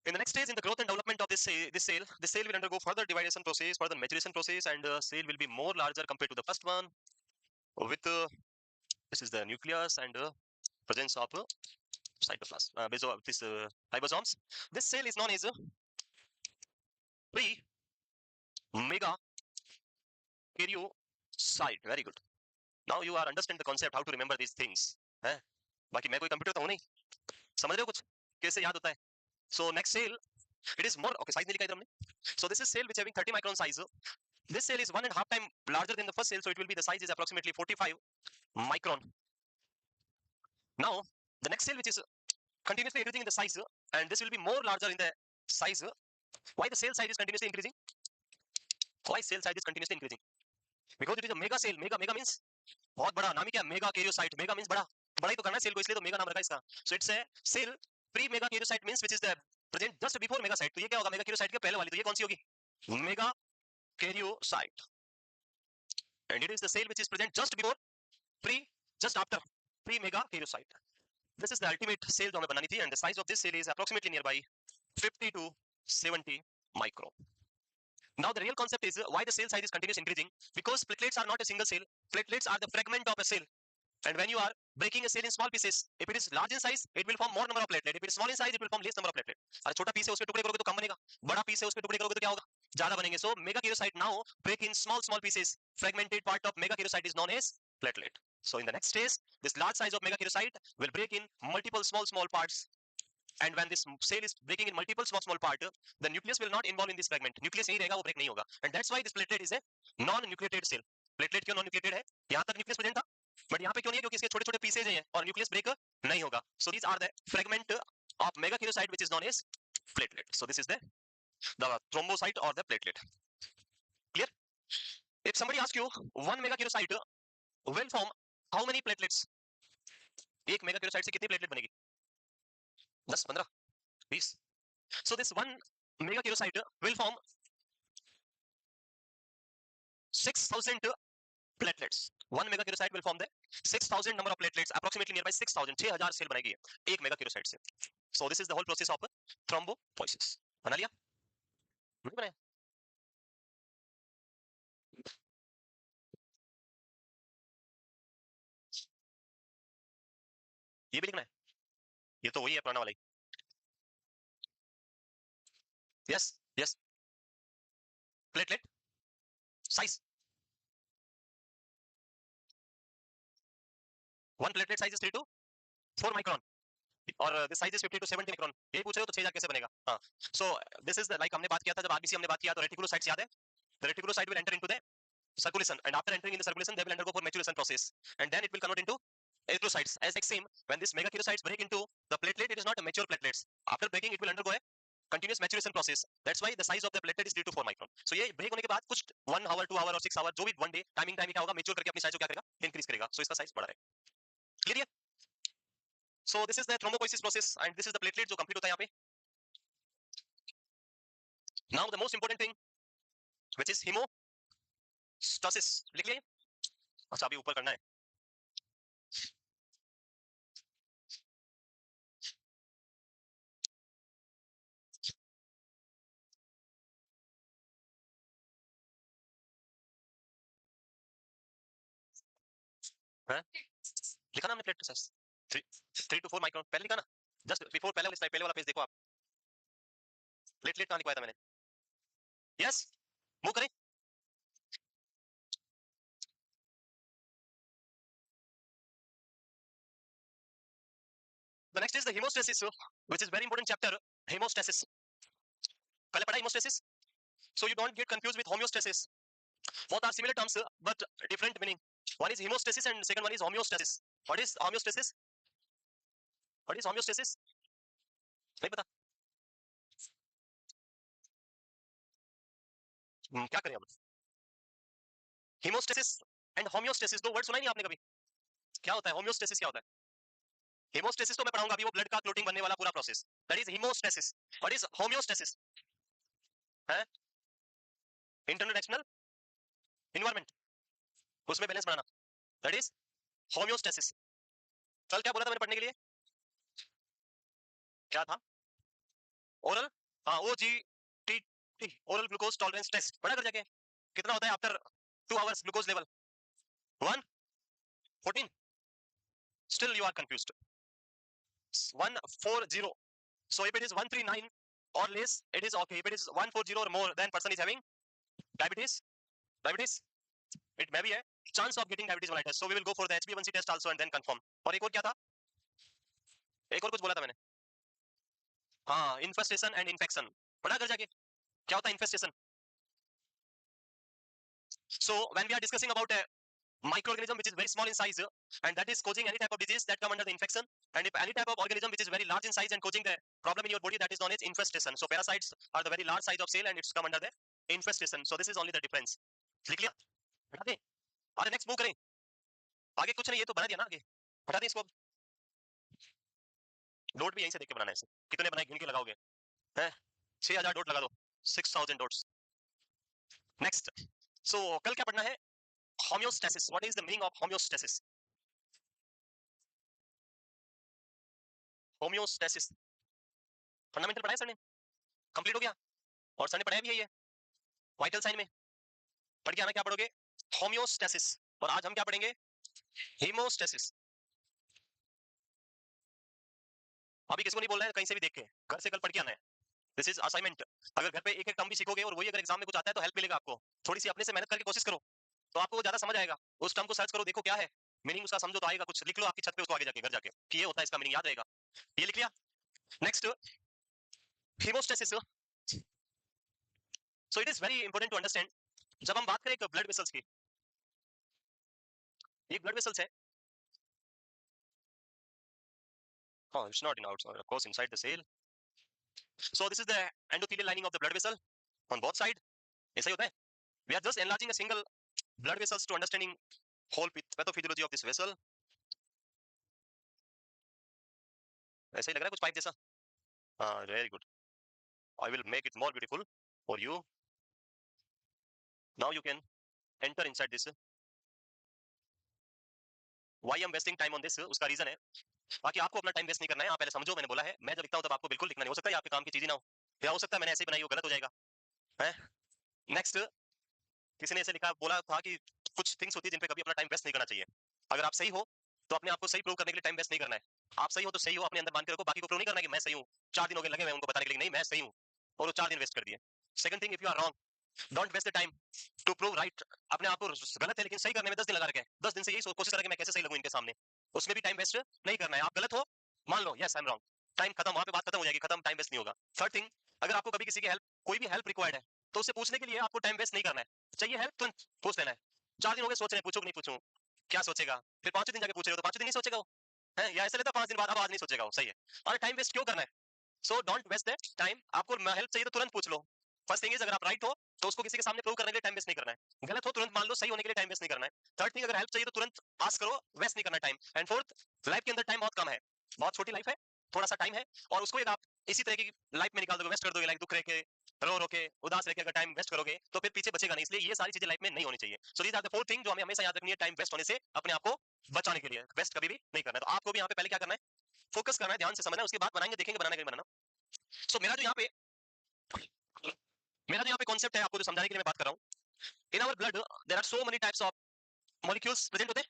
In the next stage, in the growth and development of this cell will undergo further dividation process, further maturation process, and the cell will be more larger compared to the first one. With this is the nucleus and presence of cytoplasm, this ribosomes. This cell is known as pre-mega karyocyte. Very good. Now you are understand the concept how to remember these things. है? बाकी मैं कोई computer तो हूँ नहीं. समझ रहे हो कुछ? कैसे याद होता है? So next cell, it is more okay. Size नहीं लिखा इधर हमने. So this is cell which having 30 micron size. This cell is 1.5 times larger than the first cell, so it will be the size is approximately 45 micron. Now the next cell which is continuously increasing in the size, and this will be more larger in the size. Why the cell size is continuously increasing? Why cell size is continuously increasing? Because it is a mega cell. Mega means बहुत बड़ा. नाम ही क्या? Mega karyocyte. Mega means बड़ा. बड़ा ही तो करना है cell को, इसलिए तो मेगा नाम रखा इसका. So it's a cell pre megakaryocyte means which is the present just before megacyte. तो ये क्या होगा? मेगा कैरियोसाइट के पहले वाली. तो ये कौन सी होगी? Megakaryocyte. And it is the cell which is present just before pre just after pre megakaryocyte. This is the ultimate cell जो हमें बनानी थी, and the size of this cell is approximately near by 50 to 70 micron. Now the real concept is why the cell size is continuously increasing, because platelets are not a single cell. Platelets are the fragment of a cell. And when you are breaking a cell in small pieces, if it is large in size, it will form more number of platelet. If it is small in size, it will form less number of platelet. अगर छोटा piece है उसके टुकड़े करोगे तो कम बनेगा, बड़ा piece है उसके टुकड़े करोगे तो क्या होगा? ज्यादा बनेंगे. So megakaryocyte now break in small pieces. Fragmented part of megakaryocyte is known as platelet. So in the next stage, this large size of megakaryocyte will break in multiple small parts. And when this cell is breaking in multiple small part, the nucleus will not involve in this fragment. Nucleus यही रहेगा, वो break नहीं होगा. And that's why this platelet is a non-nucleated cell. Platelet क्यों non-nucleated है? यहाँ तक nucleus present था, but यहाँ पे क्यों नहीं है? क्योंकि इसके छोटे-छोटे pieces हैं और nucleus break नहीं होगा. So these are the fragment of megakaryocyte which is known as platelet. So this is the thrombocyte or the platelet. Clear? If somebody asks you one megakaryocyte will form how many platelets? एक megakaryocyte से कितनी platelet बनेगी? 10, 15, 20. So this one megakaryocyte will form 6,000 platelets. One megakaryocyte will form the 6,000 number of platelets, approximately nearby 6,000. 6,000 cell बनेगी एक megakaryocyte से. So this is the whole process of thrombopoiesis. बना लिया? नहीं बनाया? ये भी लिखना है? ये तो वही है पुराना वाला ही. Yes, yes. Platelet size. One platelet size is 3 to 4 micron. और this size is 50 to 70 micron. यही पूछ रहे हो तो 6,000 कैसे बनेगा? हाँ. So this is the like हमने बात किया था जब RBC हमने बात किया तो reticulocytes याद है? The reticulocyte will enter into the circulation, and after entering in the circulation they will undergo for maturation process, and then it will convert into erythrocytes. As like same, when this megakaryocytes break into the platelet, it is not a mature platelets. After breaking it will undergo a continuous maturation process. That's why the size of the platelet is 3 to 4 micron. So ये break होने के बाद कुछ 1 hour 2 hour और 6 hour जो भी one day timing क्या होगा, मेच्योर करके अपनी साइज को क्या करेगा, इंक्रीज करेगा. So इसका साइज बढ़ा रहेगा. क्लियर है? So this is the thrombopoiesis process, and this is the platelet जो कंप्लीट होता है यहाँ पे. Now the most important thing which is hemostasis. लिख लिया? अच्छा अभी ऊपर करना है. है लिखा ना हमने प्लेट साइज 3 to 4 माइक्रोन पहले लिखा ना, जस्ट बिफोर पहले वाला स्लाइड, पहले वाला पेज देखो आप, प्लेट कहां लिखवाया था मैंने? यस, मूव करें। The next is the hemostasis, which is very important chapter. Hemostasis. पहले पढ़ा hemostasis, so you don't get confused with homeostasis. Both are similar terms but different meaning. One is hemostasis and second one is homeostasis. What is homeostasis? What is homeostasis? नहीं पता? क्या करें अब? Hemostasis and homeostasis दो word सुना ही नहीं आपने कभी? क्या होता है homeostasis? क्या होता है? Hemostasis तो मैं पढ़ाऊंगा अभी, वो ब्लड का क्लोटिंग बनने वाला पूरा process, that is hemostasis. What is homeostasis? है इंटरनल एक्सटर्नल एनवायरनमेंट, उसमें balance banana, that is homeostasis. कल क्या बोला था मैंने पढ़ने के लिए? क्या था? ओरल, हाँ O G T T, oral glucose tolerance test पढ़ा कर जाके, कितना होता है after 2 hours glucose level? 114. Still you are confused. 140. So if it is 139 or less, it is okay. If it is 140 or more, then person is having diabetes. Diabetes. It may be a chance of getting diabetes mellitus. So we will go for the HbA1c test also and then confirm. और एक और क्या था? एक और कुछ बोला था मैंने? हाँ, infestation and infection. पढ़ा कर जाके, क्या होता है infestation? So when we are discussing about a microorganism which is very small in size and that is causing any type of disease, that come under the infection, and if any type of organism which is very large in size and causing the problem in your body, that is known as infestation. So parasites are the very large size of cell and it's come under the infestation. So this is only the difference. लिख लिया? हटा दें? अरे next move करें, आगे कुछ नहीं, ये तो बना दिया ना, आगे हटा दें इसको। डॉट भी यहीं से देख के बनाना है, कितने बनाए गिन के लगाओगे हैं? 6000 डॉट लगा दो, 6000 डॉट्स। नेक्स्ट, सो कल क्या पढ़ना है? Homeostasis. What is the meaning of homeostasis? Homeostasis fundamental पढ़ा है सर ने, कंप्लीट हो गया, और सर ने पढ़ाया भी है ये वाइटल साइन में, पढ़ के आना क्या पढ़ोगे? होम्योस्टेसिस। और आज हम क्या पढ़ेंगे? हीमोस्टेसिस। अभी किसको नहीं बोल रहा है, कहीं से भी देख के घर से कल पढ़ के आना है। This is assignment. अगर घर पे एक एक टर्म भी सीखोगे और वही अगर एग्जाम में कुछ आता है तो हेल्प मिलेगा आपको। थोड़ी सी अपने से मेहनत करके कोशिश करो तो आपको ज्यादा समझ आएगा। उस टर्म को सर्च करो, देखो क्या है मीनिंग उसका, समझो तो आएगा कुछ। लिख लो आपकी छत पे उसको आगे जाके, घर जाके कि ये होता है, इसका मीनिंग याद रहेगा। ये लिख लिया? Next, haemostasis. So it is very important to understand. जब हम बात करें एक ब्लड वेसल्स की, ये ब्लड वेसल्स है, oh it's not in outside, of course inside the cell. So this is the endothelial lining of the blood vessel on both side. ऐसा ही होता है। We are just enlarging a single blood vessels to understanding whole pathophysiology of this vessel. ऐसा ही लग रहा है कुछ pipe जैसा? हाँ, very good. I will make it more beautiful for you. Now you can enter inside this. Why I'm wasting time on this? उसका reason है, बाकी आपको अपना टाइम वेस्ट नहीं करना है। आप पहले समझो, मैंने बोला है मैं जब लिखता हूँ तब आपको बिल्कुल लिखना नहीं, हो सकता है आपके काम की चीज ही ना हो, या हो सकता है मैंने ऐसे ही बनाई हो, गलत हो जाएगा है। नेक्स्ट, किसी ने ऐसे लिखा बोला था कि कुछ थिंग्स होती है जिन पे कभी अपना टाइम वेस्ट नहीं करना चाहिए। अगर आप सही हो तो अपने आप को सही प्रूव करने के लिए टाइम वेस्ट नहीं करना है। आप सही हो तो सही हो, अपने अंदर मान के रखो, बाकी को प्रूव नहीं करना कि मैं सही हूँ। 4 दिन हो गए लगे हुए उनको बताने के लिए नहीं मैं सही हूँ, और वो 4 दिन वेस्ट कर दिए। Second thing, if you are wrong, don't waste the time to prove right. अपने आप को गलत है लेकिन सही करने में 10 दिन लगा रखे हैं, 10 दिन से यही कोशिश करें कि मैं कैसे सही लगूं इनके सामने, उसमें भी टाइम वेस्ट नहीं करना है। आप गलत हो, मान लो yes I am wrong, time खत्म, वहां पे बात खत्म हो जाएगी, खत्म, टाइम वेस्ट नहीं होगा। थर्ड थिंग, अगर आपको कभी किसी की हेल्प, कोई भी हेल्प रिक्वायर्ड है तो उससे पूछने के लिए आपको टाइम वेस्ट नहीं करना है। चाहिए हेल्प, तुरंत पूछ लेना है। 4 दिन हो गए सोच रहे हैं पूछूं कि नहीं पूछूं, क्या सोचेगा? फिर 5वें दिन जाके पूछ रहे हो तो 5वें दिन नहीं सोचेगा वो, है या ऐसा लेता 5 दिन बाद अब आज नहीं सोचेगा वो, सही है। और टाइम वेस्ट क्यों करना है? So don't waste that time. आपको हेल्प चाहिए तो तुरंत पूछ लो। फर्स्ट थिंग इज, अगर आप राइट हो तो उसको किसी के सामने प्रूव करने के लिए टाइम वेस्ट नहीं करना है। गलत हो तुरंत मान लो, सही होने के लिए टाइम वेस्ट नहीं करना है। थर्ड थिंग, अगर हेल्प चाहिए तो तुरंत पास करो, वेस्ट नहीं करना टाइम। एंड फोर्थ, लाइफ के अंदर टाइम बहुत कम है, बहुत छोटी लाइफ है, थोड़ा सा टाइम है, और उसको एक आप इसी तरह की लाइफ में निकाल दोगे, वेस्ट कर दोगे, लाइक दुख रह के, रो रो के, उदास रह के अगर टाइम वेस्ट करोगे तो फिर पीछे बचेगा नहीं। इसलिए ये सारी चीजें लाइफ में नहीं होनी चाहिए। सो दीस आर द 4 थिंग जो हमें हमेशा याद रखनी है टाइम वेस्ट होने से अपने आप को बचाने के लिए। वेस्ट कभी भी नहीं करना है। तो आपको भी यहाँ पे पहले क्या करना है, फोकस करना है, ध्यान से समझना है, उसके बाद बनाएंगे, देखेंगे बनाना कि नहीं बनाना। सो मेरा जो यहाँ पे कॉन्सेप्ट है आपको जो समझाने के लिए मैं बात कर रहा हूँ, in our blood there are so many types of molecules present होते हैं।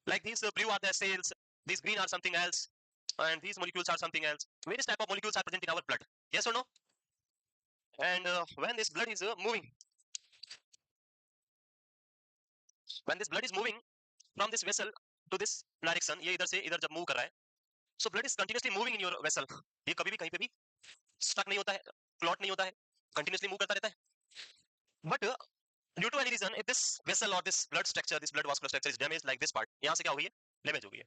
Like these blue are the cells, these green are something else, and these molecules are something else. Various type of molecules are present in our blood. Yes or no? And when this blood is moving, when this blood is moving from this vessel to this direction, ये इधर से इधर जब move कर रहा है, so blood is continuously moving in your vessel. ये कभी भी कहीं पे भी स्टक नहीं होता है, क्लॉट नहीं होता है, कंटिन्यूसली मूव करता रहता है. But due to any reason, if this vessel or this blood structure, this blood vascular structure is damaged, like this part, यहाँ से क्या हो गई है, डैमेज हो गई है.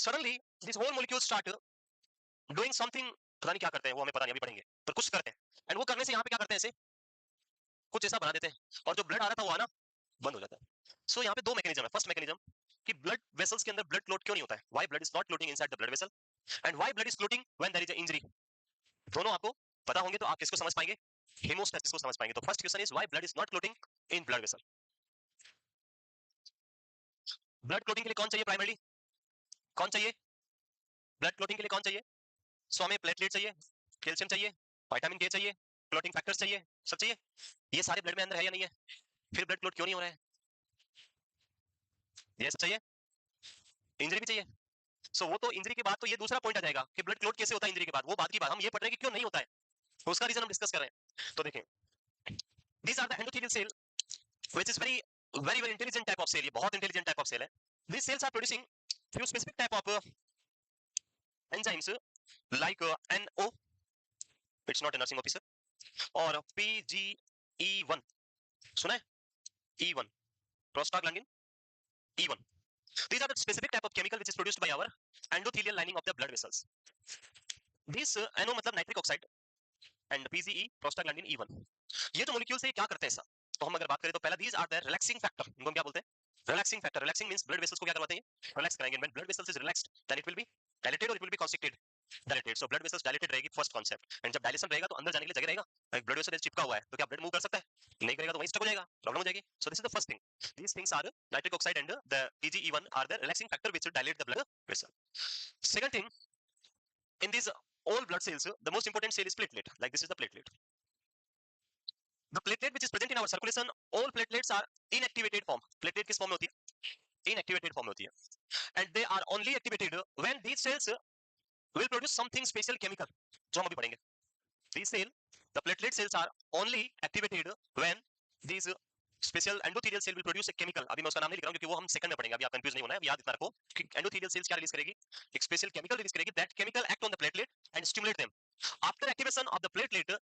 Suddenly this whole molecule start doing something, पता नहीं क्या करते हैं वो, हमें पता नहीं, अभी पढ़ेंगे, पर कुछ करते हैं. एंड वो करने से यहाँ पे क्या करते हैं, ऐसे कुछ ऐसा बना देते हैं, और जो ब्लड आ रहा था वो आना बंद हो जाता है. सो यहाँ पे दो मैकेनिज्म है. फर्स्ट मैकेनिज्म कि ब्लड वेसल्स के अंदर ब्लड क्लॉट क्यों नहीं होता है, why blood is not clotting inside the blood vessel, and why blood is clotting when there is a injury. दोनों आपको पता होंगे तो आप किसको समझ पाएंगे, हेमोस्टेसिस को समझ पाएंगे. तो first question is why blood is not clotting in blood vessel. Blood clotting के लिए कौन चाहिए प्राइमरली, कौन चाहिए ब्लड क्लॉटिंग के लिए, कौन चाहिए. सो हमें प्लेटलेट चाहिए, कैल्शियम चाहिए, विटामिन के चाहिए, क्लॉटिंग फैक्टर्स चाहिए, सब चाहिए. ये सारे ब्लड में अंदर है या नहीं है, फिर ब्लड क्लॉट क्यों नहीं हो रहा है, ये सब चाहिए. इंजरी भी चाहिए. सो वो तो इंजरी के बाद तो ये दूसरा पॉइंट आ जाएगा कि ब्लड क्लॉट कैसे होता है इंजरी के बाद, वो बात की बात. हम ये पढ़ रहे हैं कि क्यों नहीं होता है, तो उसका रीजन हम डिस्कस कर रहे हैं. तो देखें, these are the endothelial cell which is very intelligent type of cell. ये बहुत intelligent type of cell है. These cells are producing few specific type of enzymes like NO, it's not a nursing officer, और PGE1, सुना है, E1, prostaglandin E1. These are the specific type of chemical which is produced by our endothelial lining of the blood vessels. This NO मतलब nitric oxide and PGE prostaglandin E1, ये जो molecules है क्या करते हैं ऐसा. तो हम अगर बात करें तो पहला these are the relaxing factor, इनको हम क्या बोलते हैं, relaxing factor. relaxing means blood vessels को क्या करवाते हैं, रिलैक्स कराएंगे. when blood vessels is relaxed then it will be dilated or it will be constricted. dilated, so blood vessels dilated रहेगी, फर्स्ट कॉन्सेप्ट. एंड जब डायलेशन रहेगा तो अंदर जाने के लिए जगह रहेगा. ब्लड वेसल चिपका हुआ है तो क्या ब्लड मूव कर सकता है, नहीं करेगा तो वहीं स्टक हो जाएगा, प्रॉब्लम हो जाएगी. So this is the first thing. these things are nitric oxide and the PGE1 are the relaxing factor which will dilate the blood vessel. Second thing, in these all blood cells the most important cell is platelet. Like this is the platelet. The platelet which is present in our circulation, all platelets are inactivated form. platelet किस form में होती है, inactivated form में होती है. and they are only activated when these cells will produce something special chemical, जो हम अभी पढ़ेंगे. these cell, the platelet cells are only activated when these special endothelial cell will produce a chemical. अभी मैं उसका नाम नहीं लिख रहा हूं क्योंकि वो हम सेकंड में पढ़ेंगे, अभी आप कंफ्यूज नहीं होना है. याद इतना रखो कि एंडोथेलियल सेल्स क्या रिलीज करेगी, एक स्पेशल केमिकल रिलीज करेगी. That chemical act on the platelet and stimulate them. After activation of the platelet,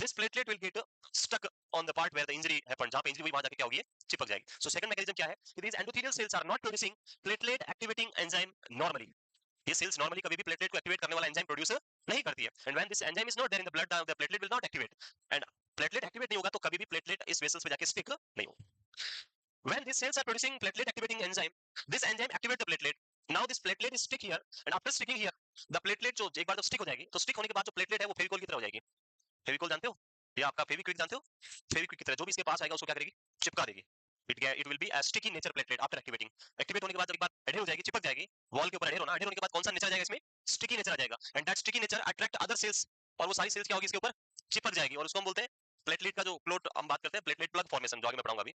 this platelet will get stuck on the part where the injury happened. जहां पे injury हुई वहां जाके क्या होगी, चिपक जाएगी. सो सेकंड मैकेनिज्म क्या है, these endothelial cells are not producing platelet activating enzyme normally. ये सेल्स नॉर्मली कभी भी प्लेटलेट को एक्टिवेट करने वाला एंजाइम प्रोड्यूस नहीं करती है. And when this enzyme is not there in the blood, the platelet will not activate. And platelet activate नहीं होगा तो कभी भी प्लेटलेट इस वेसल्स पे जाके स्टिक नहीं होगा. When these cells are producing platelet activating enzyme, this enzyme activate the platelet. Now this platelet is stick here, and after sticking here, the platelet जो एक बार जब स्टिक हो जाएगी तो स्टिक होने के बाद जो प्लेटलेट है वो फेविकोल की तरह हो जाएगी. फेविकोल जानते हो, ये आपका फेविक्विक जानते हो, फेविक्विक की तरह जो भी इसके पास आएगा उसको क्या करेगी, चिपका देगी. It will be a sticky nature platelet after activating. Activate होने के बाद जब एक बार एडहेर हो जाएगी, चिपक जाएगी वॉल के ऊपर. एडहेर होने के बाद कौन सा नेचर आ जाएगा इसमें, स्टिकी नेचर आ जाएगा. And that sticky nature attract other sales, और वो सारी सेल्स क्या होगी इसके ऊपर चिपक जाएगी, और उसको हम बोलते हैं प्लेटलेट का जो क्लोट हम बात करते हैं, प्लेटलेट प्लग फॉर्मेशन, जो आगे मैं पढ़ाऊंगा अभी.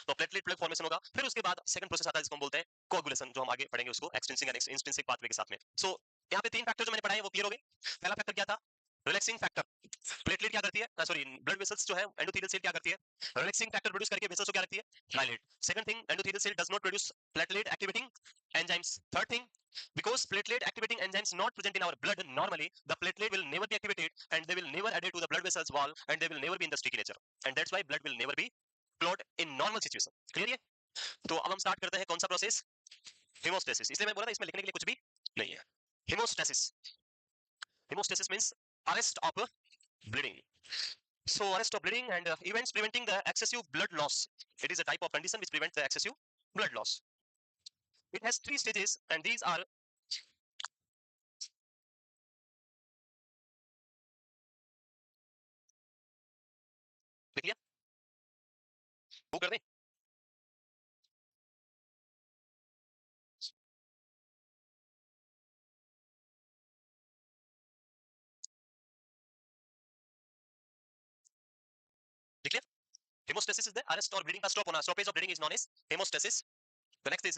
तो प्लेटलेट प्लग फॉर्मेशन होगा. फिर उसके बाद सेकंड प्रोसेस आता है जिसको हम बोलते हैं कोगुलेशन, जो हम आगे पढ़ेंगे उसको एक्सटेंसिंग एंड इंट्रिंसिक पाथवे के साथ में. सो यहाँ पे तीन फैक्टर जो मैंने पढ़ाए वो क्लियर हो गए. पहला फैक्टर क्या था, रिलैक्सिंग फैक्टर. प्लेटलेट क्या करती है, सॉरी ब्लड वेसल्स जो है एंडोथेलियल सेल क्या करती है, रिलैक्सिंग फैक्टर प्रोड्यूस करके वेसल्स को क्या रखती है, dilate. Second thing, endothelial cell does not produce platelet activating enzymes. Third thing, because platelet activating enzymes not present in our blood normally, the platelet will never be activated and they will never adhere to the blood vessels wall and they will never be in the sticky nature, and that's why blood will never be clot in normal situation. Clear है. तो अब हम start करते हैं कौन सा process, haemostasis. इसलिए मैं बोला था इसमें लिखने के लिए कुछ भी नहीं है. Haemostasis, haemostasis means arrest of bleeding. So arrest of bleeding and events preventing the excessive blood loss. It is a type of condition which prevents the excessive blood loss. It has three stages and these are, लिख लिया, वो कर दें. लिख लिया. Hemostasis is the arrest or bleeding का stop होना. Stoppage of bleeding is known as hemostasis. The next is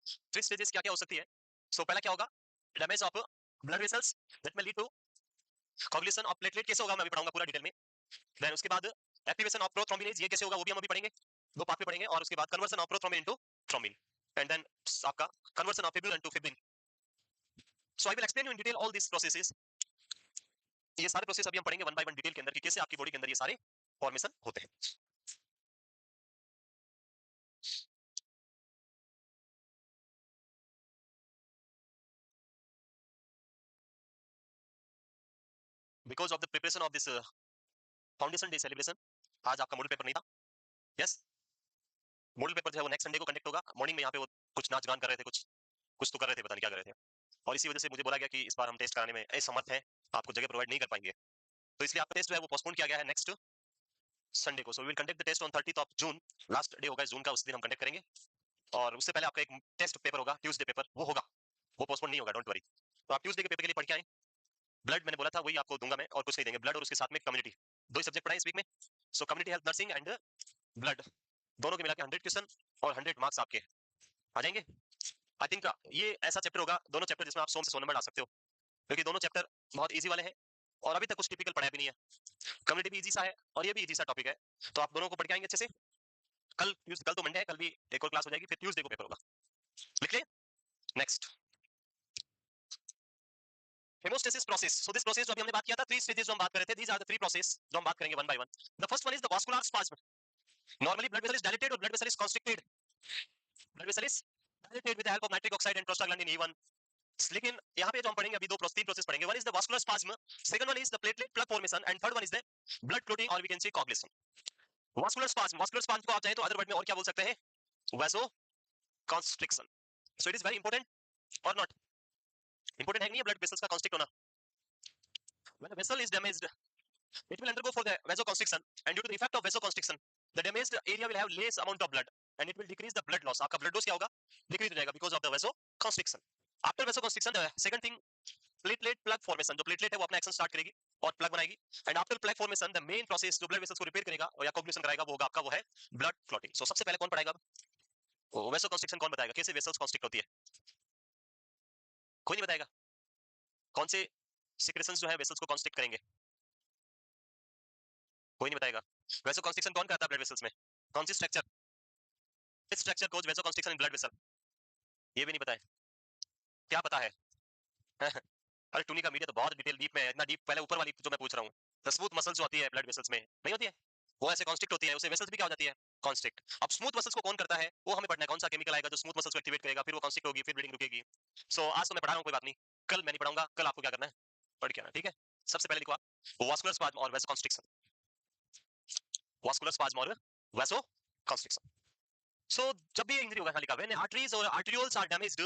three stages क्या क्या हो सकती है? सो पहला क्या होगा? Damage of blood vessels that में lead to coagulation of platelet, कैसे होगा मैं अभी पढ़ाऊंगा पूरा डिटेल में। देन उसके बाद एक्टिवेशन ऑफ प्रोथ्रोम्बिनेज, ये कैसे होगा वो भी हम अभी पढ़ेंगे, दो पार्ट में पढ़ेंगे। और उसके बाद conversion of prothrombin into thrombin, and then आपका conversion of fibrin into fibrin. So I will explain you in detail all this processes. ये सारे प्रोसेस अभी हम पढ़ेंगे वन बाय वन डिटेल के अंदर कि कैसे आपकी बॉडी के अंदर ये सारे फॉर्मेशन होते हैं। Because of the preparation of this foundation day celebration, आज आपका मॉडल पेपर नहीं था। यस, मॉडल पेपर जो है वो नेक्स्ट संडे को कंडक्ट होगा। मॉर्निंग में यहाँ पे वो कुछ नाच गान कर रहे थे, कुछ तो कर रहे थे, पता नहीं क्या कर रहे थे। और इसी वजह से मुझे बोला गया कि इस बार हम टेस्ट कराने में असमर्थ हैं, आपको जगह प्रोवाइड नहीं कर पाएंगे, तो इसलिए आपका टेस्ट जो है वो पोस्टपोन किया गया है नेक्स्ट संडे को। So we will conduct the test on 30th of June, last day होगा जून का, उस दिन हम कंडक्ट करेंगे। और उससे पहले आपका एक टेस्ट पेपर होगा ट्यूसडे पेपर, वो होगा, वो पोस्टपोन नहीं होगा, डोंट वरी। तो आप ट्यूसडे के पेपर के लिए पढ़ के आए। ब्लड मैंने बोला था वही आपको दूंगा मैं, और कुछ नहीं देंगे। ब्लड और उसके साथ में कम्युनिटी, दो ही सब्जेक्ट पढ़ाए इस वीक में। सो community health nursing and blood, दोनों के मिला के 100 क्वेश्चन और 100 मार्क्स आपके आ जाएंगे। आई थिंक ये ऐसा चैप्टर होगा, दोनों चैप्टर जिसमें आप 100 से 100 नंबर ला सकते हो, क्योंकि दोनों चैप्टर बहुत इजी वाले हैं और अभी तक कुछ टिपिकल पढ़ाया भी नहीं है। कम्युनिटी भी इजी सा है और ये भी इजी सा टॉपिक है, तो आप दोनों को पढ़ के आएंगे अच्छे से। कल तो मंडे है, कल भी एक और क्लास हो जाएगी, फिर ट्यूसडे को पेपर होगा। लिख ले next, haemostasis process. So this process जो अभी हमने बात किया था, थ्री स्टेजेस जो हम बात कर रहे थे, these are the three process जो हम बात करेंगे one by one. The first one is the vascular spasm. Normally blood vessel is dilated और blood vessel is constricted. Blood vessel is dilated with the help of nitric oxide and prostaglandin E1। लेकिन यहाँ पे जो हम पढ़ेंगे अभी तीन process पढ़ेंगे। One is the vascular spasm, second one is the platelet plug formation, and third one is the blood clotting और we can say coagulation. Vascular spasm, vascular spasm को आप चाहे तो अदर वर्ड में और क्या बोल सकते हैं? Vasoconstriction. So it is very important और नॉट इंपॉर्टेंट है नहीं ब्लड वेसल्स का कॉन्स्ट्रिक्ट होना? When a vessel is damaged, it will undergo for the vasoconstriction, and due to the effect of vasoconstriction, the damaged area will have less amount of blood and it will decrease the blood loss. आपका blood loss क्या होगा? Decrease हो जाएगा because of the vasoconstriction. After vasoconstriction, the second thing, platelet plug formation. जो platelet है वो अपना action start करेगी और plug बनाएगी, and after plug formation, the main process जो blood vessels को repair करेगा या coagulation कराएगा वो होगा आपका वो है blood clotting. So सबसे पहले कौन पढ़ाएगा? vasoconstriction कौन बताएगा? कैसे vessels constrict होती है? कोई नहीं बताएगा। कौन से secretions जो है vessels को constrict करेंगे? कोई नहीं बताएगा। vasoconstriction कौन करता है blood vessels में? कौन सी structure? Which structure cause vasoconstriction in blood vessel? ये भी नहीं पता है। क्या पता है? अरे टूनी का मीडिया तो बहुत डिटेल डीप में है, इतना डीप। पहले ऊपर वाली जो मैं पूछ रहा हूँ, द स्मूथ मसल्स जो होती है ब्लड वेसल्स में, नहीं होती है वो ऐसे कॉन्स्ट्रिक्ट होती है, उससे वेसल्स भी क्या हो जाती है? कॉन्स्ट्रिक्ट। अब स्मूथ मसल्स को कौन करता है वो हमें पढ़ना है। कौन सा केमिकल आएगा जो स्मूथ मसल्स को एक्टिवेट करेगा, फिर वो कॉन्स्ट्रिक्ट होगी, फिर ब्लीडिंग रुकेगी। सो आज तो मैं पढ़ा रहा हूँ, कोई बात नहीं, कल मैं नहीं पढ़ाऊंगा। कल आपको क्या करना है? पढ़ के आना, ठीक है? सबसे पहले लिखो आप वास्कुलर स्पाज्म और वैसोकॉन्स्ट्रिक्शन। वास्कुलर स्पाज्म और वैसोकॉन्स्ट्रिक्शन। सो जब भी इंजरी होगा, खाली का व्हेन आर्टरीज और arterioles are damaged,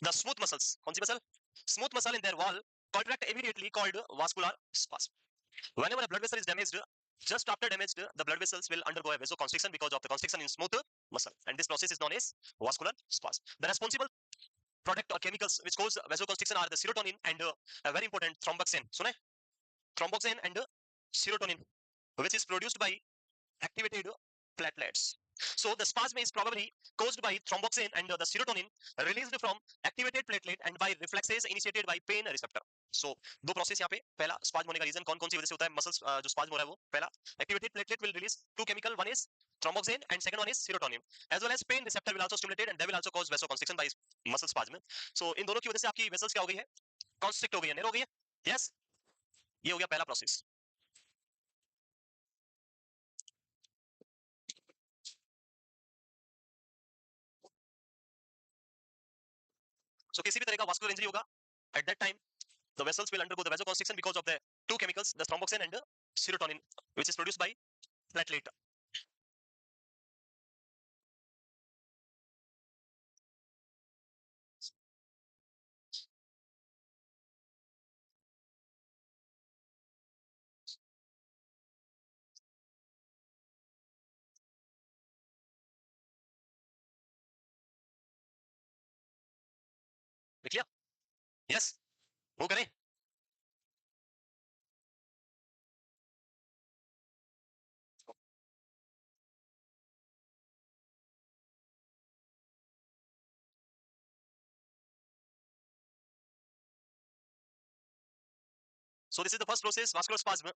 the smooth muscles, कौन सी muscle? Smooth muscle in their wall contract immediately called vascular spasm. Whenever a blood vessel is damaged, just after damage, the blood vessels will undergo a vasoconstriction because of the constriction in smooth muscle, and this process is known as vascular spasm. The responsible product or chemicals which cause vasoconstriction are the serotonin and a very important thromboxane. सुना है? Thromboxane and serotonin, which is produced by activated platelets. So the spasm is probably caused by thromboxane and the serotonin released from activated platelet and by reflexes initiated by pain receptor. So दो process यहाँ पे, पहला spasm होने का reason कौन कौन सी वजह से होता है? मसल्स जो स्पाज्म हो रहा है वो, पहला activated platelet will release two chemical, one is thromboxane and second one is serotonin, as well as pain receptor will also stimulated and they will also cause vasoconstriction by muscle spasm. So इन दोनों की वजह से आपकी vessels क्या हो गई है? Constrict हो गई है, नेरो हो गई है। यस, ये हो गया पहला प्रोसेस। So किसी भी तरह का वास्कुलर इंजरी होगा, at that time the vessels will undergo the vasoconstriction because of the two chemicals, the thromboxane and the serotonin, which is produced by platelet. लिख लिया? यस, वो करें? So this is the first process, vasculospasm.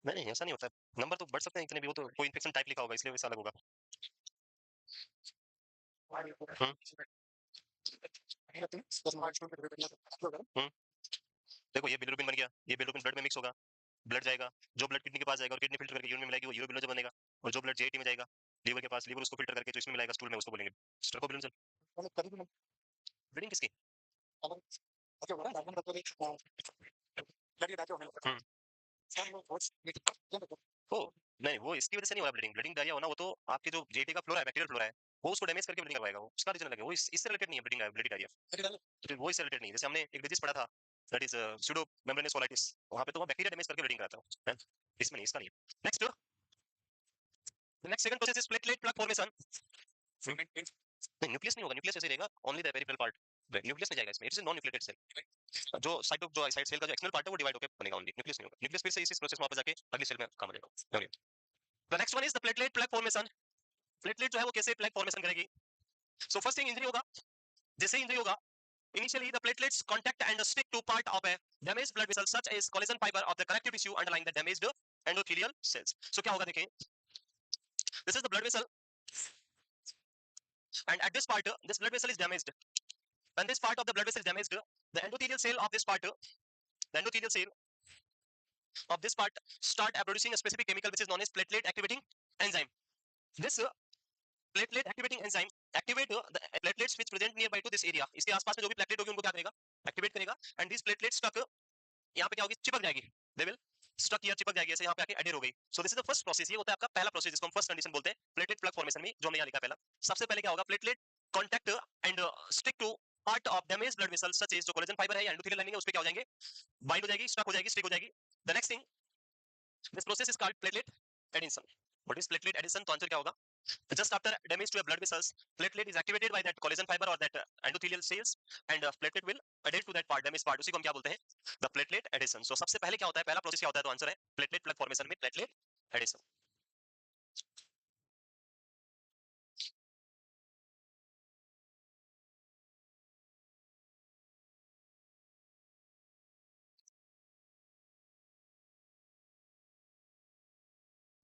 नहीं ऐसा नहीं होता है, number तो बढ़ सकते हैं इतने भी, वो तो कोई इन्फेक्शन टाइप लिखा होगा इसलिए वैसा अलग होगा। देखो ये बिलिरुबिन बन गया, ये बिलिरुबिन ब्लड में मिक्स होगा, ब्लड जाएगा, जो ब्लड किडनी के पास जाएगा और किडनी फिल्टर करके यूरिन में मिलाएगी, वो यूरोबिलिन बनेगा, और जो ब्लड जेआईटी में जाएगा लीवर के पास, लीवर उसको फिल्टर करके जो इसमें मिलाएगा स्टूल में, उसको बोलेंगे स्ट्रकोबिलिन। ब्लीडिंग किसकी? ओ नहीं, वो इसकी वजह से नहीं हो रहा ब्लीडिंग, ब्लीडिंग डायरिया होना वो तो आपके जो जेआईटी का फ्लोरा है, बैक्टीरियल फ्लोरा है, वो उसको डैमेज करके ब्लीडिंग करवाएगा, वो उसका रीजन अलग है, वो इससे रिलेटेड नहीं है ब्लीडिंग डायरिया, तो वो इससे रिलेटेड नहीं है। जैसे हमने एक डिजीज पढ़ा था that is pseudo membranes colitis, वहां पे तो वो बैक्टीरिया डैमेज करके ब्लीडिंग कराता है, इसमें नहीं, इसका नहीं है। Next, the next second process is platelet plug formation. Nucleus नहीं होगा, न्यूक्लियस ऐसे रहेगा, only the peripheral part, nucleus नहीं जाएगा इसमें, it is non nucleated cell, जो साइटो जो साइड सेल का जो एक्सटर्नल पार्ट है वो डिवाइड होकर बनेगा, ओनली न्यूक्लियस नहीं होगा, न्यूक्लियस फिर से इस प्रोसेस में वापस जाके अगली सेल में काम आ जाएगा। Okay, the next one is the platelet plug formation. Platelet जो है वो कैसे प्लग फॉर्मेशन करेगी? सो फर्स्ट थिंग, इंजरी होगा, जैसे इंजरी होगा initially the platelets contact and stick to part of a damaged blood vessel such as collagen fiber of the connective tissue underlying the damaged endothelial cells. So क्या होगा देखें, this is the blood vessel and at this part this blood vessel is damaged. When this part of the blood vessel is damaged, the endothelial cell of this part, the endothelial cell of this part start producing a specific chemical which is known as platelet activating enzyme. This platelet activating enzyme activate the platelets which present nearby to this area. इसके आसपास में जो भी platelet होगी उनको क्या करेगा, activate करेगा, एंड दिस प्लेटलेट स्टक यहाँ पे क्या होगी, चिपक जाएगी, दे विल स्टक हियर, चिपक जाएगी ऐसे, यहाँ पे आके एडेर हो गई। So this is the first process, ये होता है आपका पहला प्रोसेस जिसको हम फर्स्ट कंडीशन बोलते हैं प्लेटलेट प्लग फॉर्मेशन में, जो हमने यहाँ लिखा पहला। सबसे पहले क्या होगा, platelet contact and stick to part of damage blood vessel such as जो कोलेजन फाइबर है या एंडोथेलियल लाइनिंग है उस पे क्या हो जाएंगे, बाइंड हो जाएगी, स्टक हो जाएगी, स्टिक हो जाएगी। The next thing, this process is called platelet adhesion. What is platelet adhesion? तो आंसर क्या होगा, just after damage to a blood vessels, platelet is activated by that collagen fiber or that endothelial cells, and platelet will adhere to that part, damaged part, उसी को हम क्या बोलते हैं, the platelet adhesion. So सबसे पहले क्या होता है, पहला प्रोसेस क्या होता है, तो आंसर है प्लेटलेट प्लग फॉर्मेशन में platelet adhesion.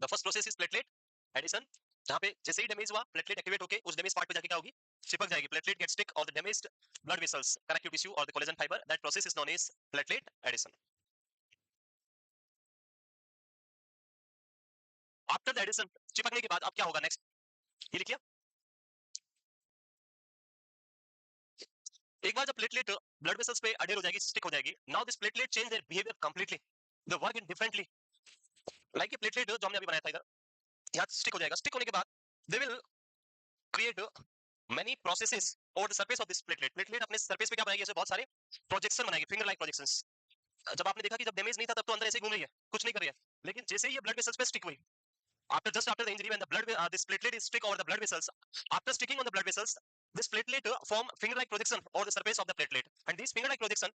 The first process is platelet adhesion, जहां पे जैसे ही डैमेज हुआ प्लेटलेट एक्टिवेट होके उस डैमेज पार्ट पे जाके क्या होगी, चिपक जाएगी, प्लेटलेट गेट स्टिक और the damaged blood vessels connective tissue और the collagen fibre, that process is known as platelet adhesion. After the adhesion, चिपकने के बाद अब क्या होगा नेक्स्ट, ये लिखिए, एक बार जब प्लेटलेट ब्लड वेसल्स पे अडेयर हो जाएगी, स्टिक हो जाएगी, now this platelet change their behaviour completely, the work in differently, like ये प्लेटलेट जो हमने अभी बनाया था इधर, यहाँ स्टिक हो जाएगा, स्टिक होने के बाद they will create many processes over the surface of this platelet, platelet अपने सरफेस पे क्या बनाएगी, ऐसे बहुत सारे प्रोजेक्शन बनाएगी, फिंगर लाइक प्रोजेक्शंस। जब आपने देखा कि जब डैमेज नहीं था तब तो अंदर ऐसे घूम रही है, कुछ नहीं कर रही है, लेकिन जैसे ही ये ब्लड वेसल्स पे स्टिक हुई, just after the injury when the blood this platelet is stick over the blood vessels, after sticking on the blood vessels, this platelet form finger like projection over the surface of the platelet, and these finger like projection,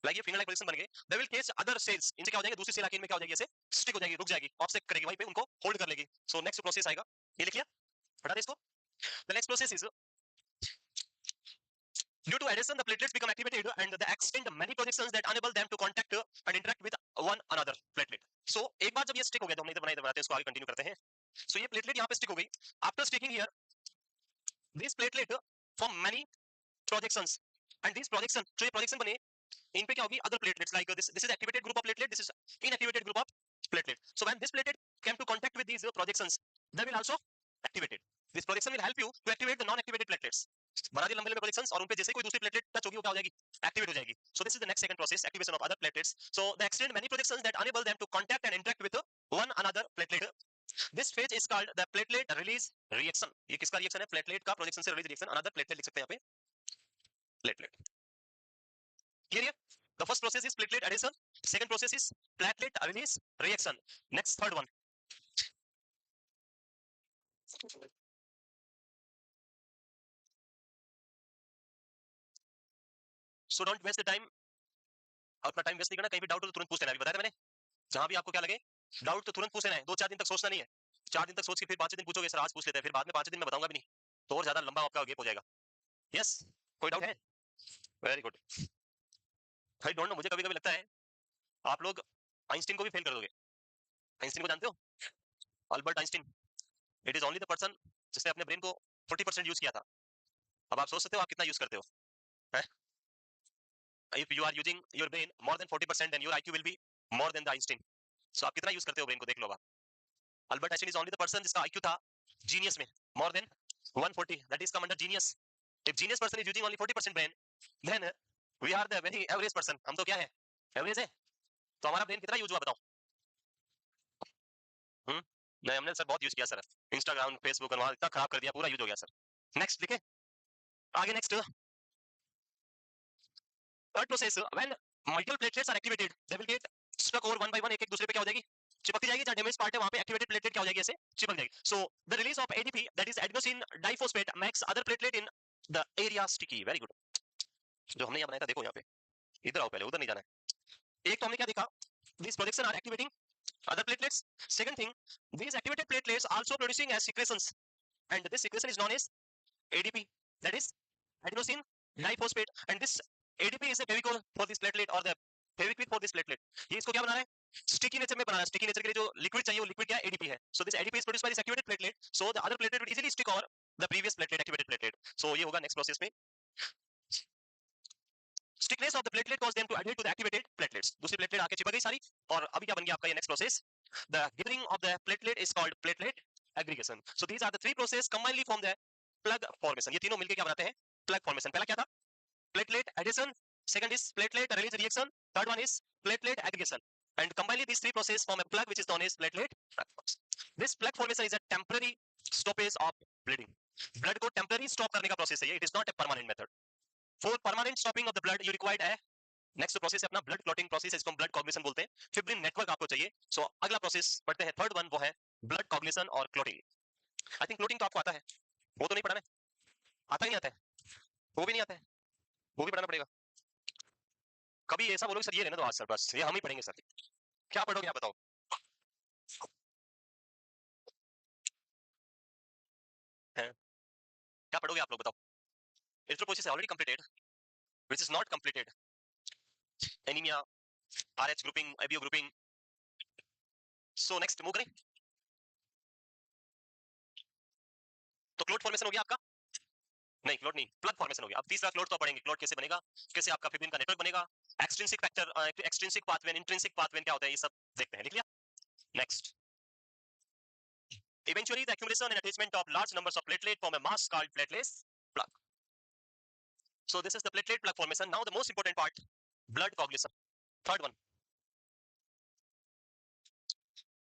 like ये finger like projection बन गए, they will catch other cells, इनसे क्या हो जाएंगे, दूसरी cell आके इनमें क्या हो जाएगी, ऐसे स्टिक हो जाएगी, रुक जाएगी, ऑफसेट करेगी, वहीं पे उनको होल्ड कर लेगी। सो नेक्स्ट प्रोसेस आएगा, ये लिखिए, हटा दे इसको। The next process is due to adhesion the platelets become activated and they extend many projections that enable them to contact and interact with one another platelet. So एक बार जब ये stick हो गया, तो हमने इधर बनाते हैं, इसको आगे कंटिन्यू करते हैं। सो ये प्लेटलेट यहाँ पे स्टिक हो गई, after sticking here this platelet form many projections, and these projection, जो ये प्रोजेक्शन बने, इन पे क्या होगी, other platelets like this is activated group of platelet, this is inactivated group of platelet. So when this platelet came to contact with these projections, they will also activated, this projection will help you to activate the non activated platelets, बना दिए लंबे लंबे projections, और उन पे जैसे कोई दूसरी प्लेटलेट टच होगी वो क्या हो जाएगी, एक्टिवेट हो जाएगी। So this is the next second process, activation of other platelets. So the extend many projections that enable them to contact and interact with one another platelet, this phase is called the platelet release reaction। ये किसका reaction है, platelet का projection से release reaction, another platelet लिख सकते हैं यहाँ पे, platelet. Clear? The first process is platelet adhesion, second process is platelet release reaction, next third one so don't waste the time, अपना टाइम वेस्ट नहीं करना, कहीं भी डाउट हो तो तुरंत पूछ लेना, अभी बताया था मैंने, जहां भी आपको क्या लगे डाउट तो तुरंत पूछ लेना है, 2-4 दिन तक सोचना नहीं है, 4 दिन तक सोच के फिर 5 दिन पूछोगे सर आज पूछ लेते हैं, फिर बाद में 5 दिन में बताऊंगा भी नहीं, तो और ज्यादा लंबा आपका गेप हो जाएगा। यस, कोई डाउट है? Very good. I don't know, मुझे कभी कभी लगता है आप लोग आइंस्टीन को भी फेल कर दोगे। आइंस्टीन को जानते हो? Albert Einstein, it is only the person जिसने अपने ब्रेन को 40% यूज किया था। अब आप सोच सकते हो आप कितना यूज करते हो? If you are using your brain more than 40%, then your IQ will be more than the Einstein. So आप कितना यूज करते हो ब्रेन को, देख लो आप। Albert Einstein is only the person जिसका IQ था जीनियस में more than 140, that is come under genius. If genius person is using only 40% brain, then we are the very average person. हम तो क्या है, एवरेज है, तो हमारा ब्रेन कितना यूज हुआ बताओ? नहीं, हमने सर बहुत यूज किया सर, इंस्टाग्राम फेसबुक और इतना खराब कर दिया, पूरा यूज हो गया सर। नेक्स्ट लिखे आगे, next third process, when multiple platelets are activated they will get stuck over one by one, एक एक दूसरे पे क्या हो जाएगी, चिपकती जाएगी, जहां डैमेज पार्ट है वहां पे एक्टिवेटेड प्लेटलेट क्या हो जाएगी, ऐसे चिपक जाएगी। So the release of ADP that is adenosine diphosphate makes other platelet in the area sticky. Very good. जो हमने यहाँ बनाया था देखो, यहाँ पे इधर आओ, पहले उधर नहीं जाना है। एक तो हमने क्या देखा, this projection are activating other platelets. Second thing, these activated platelets also producing as secretions, and this secretion is known as ADP, that is adenosine diphosphate, and this ADP is a Fevicol for this platelet or the Fevikwik for this platelet. ये इसको क्या बना रहा है, sticky nature में बना रहा है, स्टिकी नेचर के लिए जो लिक्विड चाहिए वो लिक्विड क्या है, ADP है। So this ADP is produced by this activated platelet, so the other platelet would easily stick over the previous platelet, activated platelet. So ये होगा next process में, stickiness of the platelet cause them to adhere to the activated platelets, दूसरी platelet आके चिपक गई सारी, और अभी क्या बन गया आपका ये next process, the gathering of the platelet is called platelet aggregation. So these are the three process combinedly form the plug formation. ये तीनों मिलकर क्या बनाते हैं, प्लग फॉर्मेशन। पहला क्या था, platelet adhesion, second is platelet release reaction, third one is platelet aggregation, and combinedly these three processes form a plug which is known as platelet plug. This plug formation is a temporary stoppage of bleeding. Blood को temporary stop करने का process है ये, it is not a permanent method. For permanent stopping of the blood you required A next process है अपना blood clotting process, इसको हम blood cognition बोलते हैं, फिब्रिन नेटवर्क आपको चाहिए। सो अगला प्रोसेस पढ़ते हैं, थर्ड वन, वो है ब्लड कॉग्निशन और क्लॉटिंग। आई थिंक क्लॉटिंग तो आपको आता है, वो तो नहीं पढ़ा है, आता ही नहीं आता है, वो भी नहीं आता है, वो भी पढ़ाना पड़ेगा। कभी ऐसा बोलोगे सर ये रहने दो आज सर, बस ये हम ही पढ़ेंगे सर, क्या पढ़ोगे आप बताओ? है? क्या पढ़ोगे आप लोग बताओ? Erythropoiesis already completed, which is not completed, anaemia, RH grouping, ABO grouping. So next move करें, तो क्लोट फॉर्मेशन हो गया आपका, नहीं क्लोट नहीं, प्लग फॉर्मेशन हो गया। अब तीसरा क्लोट तो पढ़ेंगे, क्लोट कैसे बनेगा, कैसे आपका फिब्रिन का नेटवर्क बनेगा, extrinsic factor, extrinsic pathway, intrinsic pathway क्या होता है, ये सब देखते हैं, लिख लिया। Next, eventually the accumulation and attachment of large numbers of platelet form a mass called platelet plug. So this is the platelet plug formation. Now the most important part, blood coagulation, third one.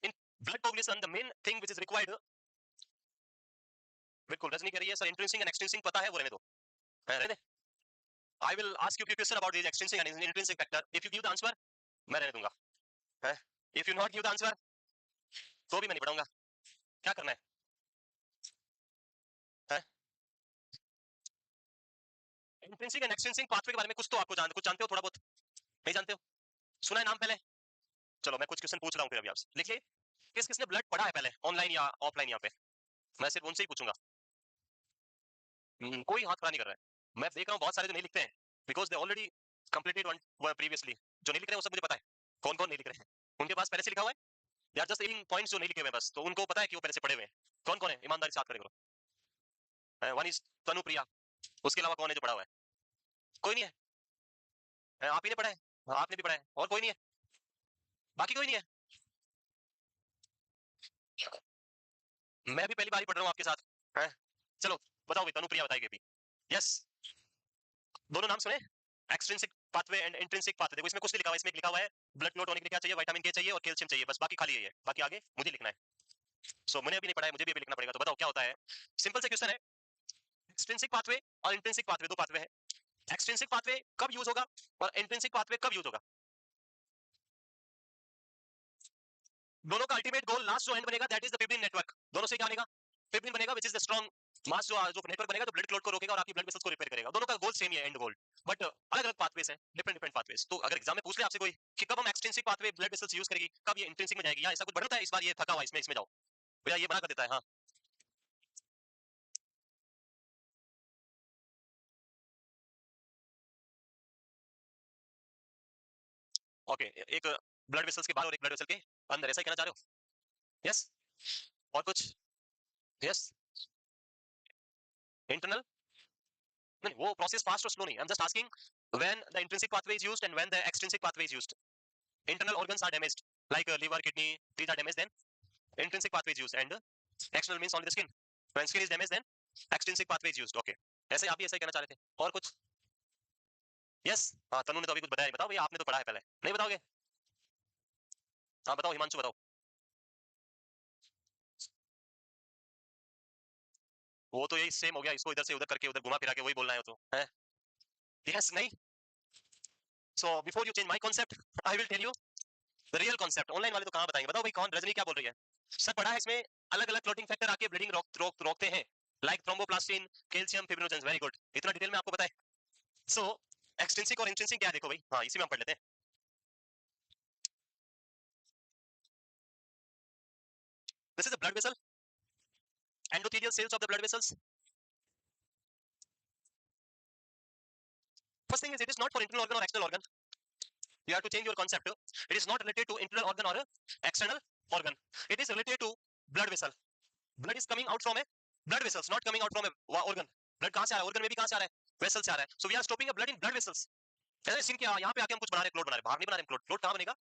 In blood coagulation the main thing which is required, बिल्कुल रजनी कह रही है sir intrinsic and extrinsic पता है, वो रहने दो, रहने दे। I will ask you a question about these extrinsic and intrinsic factor. If you give the answer, मैं रहने दूंगा, है? If you not give the answer, तो भी मैं नहीं पढ़ाऊंगा। क्या करना है? इंट्रिंसिक एंड एक्सट्रिंसिक पाथवे के बारे में कुछ तो आपको कुछ जानते हो, थोड़ा बहुत नहीं जानते हो, सुना है नाम पहले? चलो मैं कुछ क्वेश्चन पूछ रहा हूँ फिर अभी आपसे, लिखिए किस किसने ब्लड पढ़ा है पहले, ऑनलाइन या ऑफलाइन? यहाँ पे मैं सिर्फ उनसे ही पूछूंगा, कोई हाथ खड़ा नहीं कर रहा है। मैं देख रहा हूँ बहुत सारे जो नहीं लिखते हैं, because they already completed one previously. जो नहीं लिख रहे हैं वो सब मुझे पता है, कौन कौन नहीं लिख रहे हैं, उनके पास पहले से लिखा हुआ है, यार जस्ट एडिंग पॉइंट्स जो नहीं लिखे हुए हैं बस, तो उनको पता है कि वो पहले से पढ़े हुए हैं। कौन कौन है, ईमानदारी से हाथ खड़े करो। वन इज तनुप्रिया, उसके अलावा कौन है जो पढ़ा हुआ है? कोई नहीं है, आप ही ने पढ़ा है, आपने भी पढ़ा है, और कोई नहीं है, बाकी कोई नहीं है। मैं भी पहली बार ही पढ़ रहा हूँ आपके साथ, है? चलो बताओ, तनुप्रिया बताएगी अभी। यस, दोनों नाम सुने, extrinsic pathway and intrinsic pathway. देखो इसमें कुछ नहीं लिखा हुआ है, इसमें लिखा हुआ है ब्लड क्लॉट होने के लिए क्या चाहिए, विटामिन के चाहिए और कैल्शियम चाहिए, बस बाकी खाली है, बाकी आगे मुझे लिखना है। सो मैंने अभी नहीं पढ़ा है, मुझे भी अभी लिखना पड़ेगा। तो बताओ क्या होता है, सिंपल सा क्वेश्चन है, एक्सट्रिंसिक पाथवे और इंट्रिंसिक पाथवे, दो पाथवे है। एक्सट्रिंसिक पाथवे कब यूज होगा और इंट्रिंसिक पाथवे कब यूज होगा? दोनों का अल्टीमेट गोल, लास्ट जो एंड बनेगा, that is the fibrin network. दोनों से क्या बनेगा, फिब्रिन बनेगा व्हिच इज द स्ट्रांग मास, जो नेटवर्क बनेगा, तो ब्लड क्लॉट को रोकेगा और आपकी ब्लड वेसल्स को रिपेयर करेगा। दोनों का गोल सेम ही है, एंड गोल, बट अलग अलग पाथवेज हैं, डिफरेंट डिफरेंट पाथवेज। तो अगर एग्जाम में पूछ ले आपसे कोई कि कब हम extrinsic pathway blood vessels use करेगी, कब ये इंट्रिंसिक में जाएगी, या ऐसा कुछ बनता है इस बार ये थका हुआ इसमें जाओ भैया, ये बना कर देता है। हाँ ओके, एक ब्लड वेसल्स के बाहर और एक ब्लड वेसल के अंदर, ऐसा ही कहना चाह रहे हो? यस। और कुछ? यस। इंटरनल नहीं, वो प्रोसेस फास्ट और स्लो नहीं, I am just asking when the intrinsic pathway is used and when the extrinsic pathway is used. Internal organs are damaged like liver, kidney, these are damaged, then intrinsic pathway is used, and external means only the skin. When skin is damaged, then extrinsic pathway is used. Okay, ऐसे आप भी ऐसा ही कहना चाह रहे थे। और कुछ? यस। हाँ, तनु ने तो अभी कुछ बताया, बताओ भैया, आपने तो पढ़ा है पहले, नहीं बताओगे? हाँ बताओ, हिमांशु बताओ। वो तो यही सेम हो गया, इसको इधर से उधर करके उधर घुमा फिरा के वही बोलना है तो है। यस नहीं। So before you change my concept, I will tell you the real concept. Online वाले तो कहां बताएंगे, बताओ भाई, कौन रजनी क्या बोल रही है? सर पढ़ा है इसमें, अलग अलग क्लॉटिंग फैक्टर आके ब्लीडिंग रोकते हैं, like thromboplastin, calcium, fibrinogens. Very good, इतना डिटेल में आपको पता है। सो एक्सट्रिंसिक और इंट्रिंसिक क्या है देखो भाई, हाँ इसी में हम पढ़ लेते हैं। This is the blood vessel, endothelial cells of the blood vessels. First thing is, it is not for internal organ or external organ. You have to change your concept. It is not related to internal organ or external organ. It is related to blood vessel. Blood is coming out from a blood vessels, not coming out from a organ. Blood कहाँ से आ रहा है? Organ में भी कहाँ से आ रहा है? Vessel से आ रहा है. So we are stopping a blood in blood vessels. ऐसा सीन क्या, यहाँ पे आके हम कुछ बना रहे हैं, क्लोट बना रहे हैं, बाहर नहीं बना रहे हैं। क्लोट कहाँ बनेगा?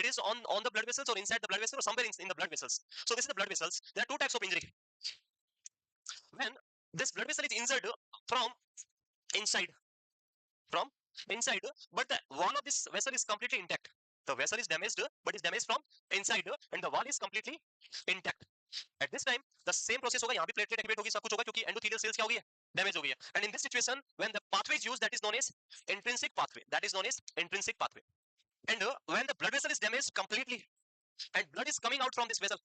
It is on the blood vessels or inside the blood vessel or somewhere in the blood vessels. So this is the blood vessels. There are two types of injury. When this blood vessel is injured from inside, from inside, but the wall of this vessel is completely intact. The vessel is damaged, but is damaged from inside, and the wall is completely intact. At this time, the same process होगा, यहाँ भी platelet activate होगी, सब कुछ होगा, क्योंकि endothelial cells क्या हो गई है? डैमेज हो गई है। And in this situation, when the pathway is used, that is known as intrinsic pathway. That is known as intrinsic pathway. And when the blood vessel is damaged completely, and blood is coming out from this vessel,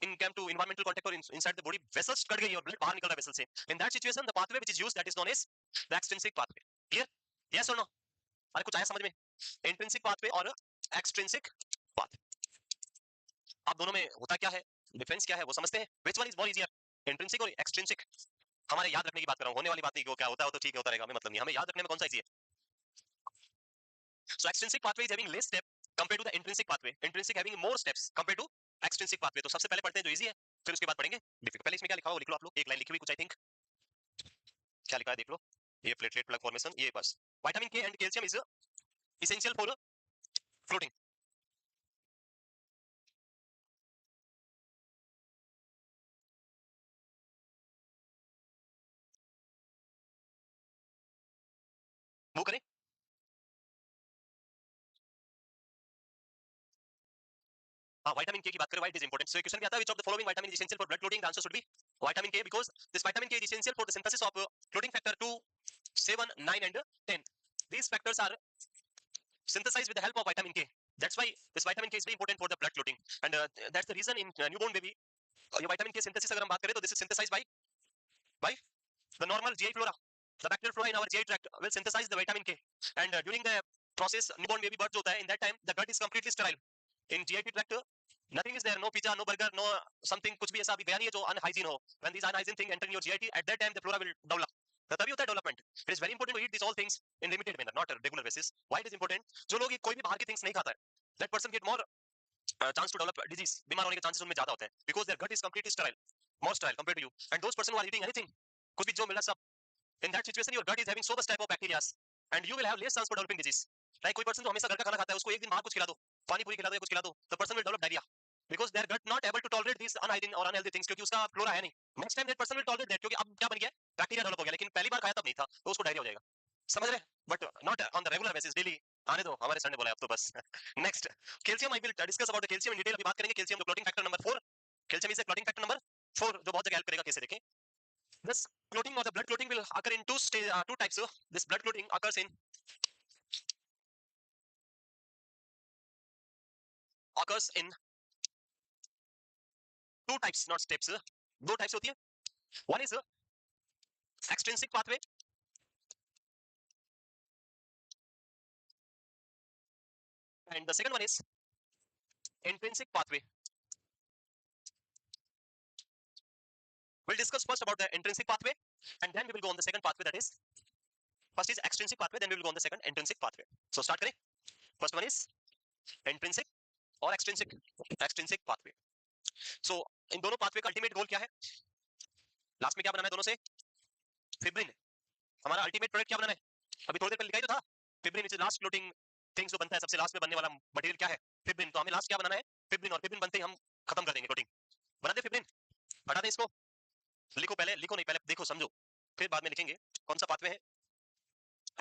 in came to environmental contact or inside the body, vessels cut गई और blood बाहर निकल रहा है vessel से. In that situation, the pathway which is used, that is known as the extrinsic pathway. Clear? Yes or no? अरे कुछ आया समझ में? इंट्रिंसिक पाथवे और एक्सट्रिंसिक पाथ, आप दोनों में होता क्या है, डिफरेंस क्या है, वो समझते हैं? Which one is more easier, intrinsic और एक्सट्रिंसिक? हमारे याद रखने की बात कर रहा हूं, होने वाली बात नहीं, वो क्या होता है वो तो ठीक है, होता रहेगा, हमें मतलब नहीं, हमें याद रखने में कौन सा इजी है? So extrinsic pathway is having less step compared to the intrinsic pathway, intrinsic having more steps compared to extrinsic pathway. तो सबसे पहले पढ़ते हैं जो इजी है, फिर उसके बाद पढ़ेंगे डिफिकल्ट। पहले इसमें क्या लिखा हुआ लिख लो आप लोग, एक लाइन लिखी हुई कुछ, आई थिंक क्या लिखा है देख लो, ये प्लेटलेट प्लग फॉर्मेशन, ये बस। विटामिन के and calcium is essential for floating. वो करें? हाँ, विटामिन के की बात करें, why it is important. So question क्या आता है, which of the following vitamin is essential for blood clotting? The answer should be vitamin के, बिकॉज़ दिस विटामिन के is essential for the synthesis of clotting factor 2, 7, 9 and 10. These factors are synthesized with the help of vitamin K. That's why this vitamin K is very important for the blood clotting, and that's the reason in newborn baby ये vitamin K synthesis अगर हम बात करें तो this is synthesized by the normal GI flora. The bacterial flora in our GI tract will synthesize the vitamin K, and during the process newborn baby birth होता है, in that time the gut is completely sterile. In GIT tract nothing is there, no pizza, no burger, no something, कुछ भी ऐसा अभी गया नहीं है जो unhygiene हो. When these unhygiene thing enter in your GIT, at that time the flora will develop. तो तभी होता है development. It is very important to eat these all things in limited manner, not a regular basis. Why it is important? जो लोग कोई भी बाहर की things नहीं खाता है, that person get more chance to develop disease. बीमार होने के chances उनमें ज्यादा होते हैं, because their gut is completely sterile, more sterile compared to you. And those person who are eating anything, कुछ भी जो मिला सब, in that situation your gut is having so much type of bacteria, and you will have less chance for developing disease. Like कोई person जो हमेशा घर का खाना खाता है, उसको एक दिन बाहर कुछ खिला दो, पानी पूरी खिला दो या कुछ खिला दो, the person will develop diarrhea, because their gut not able to tolerate these unhygiene or unhealthy things, क्योंकि उसका फ्लोरा है नहीं. Next time that person will tolerate that, क्योंकि अब क्या बन गया, बैक्टीरिया डेवलप हो गया, लेकिन पहली बार खाया तब नहीं था, तो उसको डायरिया हो जाएगा. समझ रहे? But not on the regular basis, daily. आने दो, हमारे सर ने बोला अब तो बस. Next, calcium. I will discuss about the calcium in detail. अभी बात करेंगे कैल्शियम, जो clotting factor number 4. Calcium is the clotting factor number 4, जो बहुत जगह हेल्प करेगा. कैसे देखें? This clotting or the blood clotting will occur in two types. This blood clotting occurs in two types, not steps. दो type से होती है, one is extrinsic pathway and the second one is intrinsic pathway. We'll discuss first about the intrinsic pathway and then we will go on the second pathway, that is first is extrinsic pathway, then we will go on the second intrinsic pathway. So start करें. First one is intrinsic और extrinsic pathway. So इन दोनों pathway का ultimate goal क्या है? Last में क्या बनाना है दोनों से? फिब्रिन. हमारा ultimate product क्या बनाना है? अभी थोड़ी देर पहले लिखा ही तो था. Fibrin is last floating things जो बनता है, सबसे लास्ट में बनने वाला मटेरियल क्या है? फिब्रिन. तो हमें लास्ट क्या बनाना है? फिब्रिन. और फिब्रिन बनते ही हम खत्म कर देंगे कोटिंग. बना दे फिब्रिन. हटा दें इसको. लिखो पहले, लिखो नहीं, पहले देखो समझो, फिर बाद में लिखेंगे. कौन सा पाथवे है?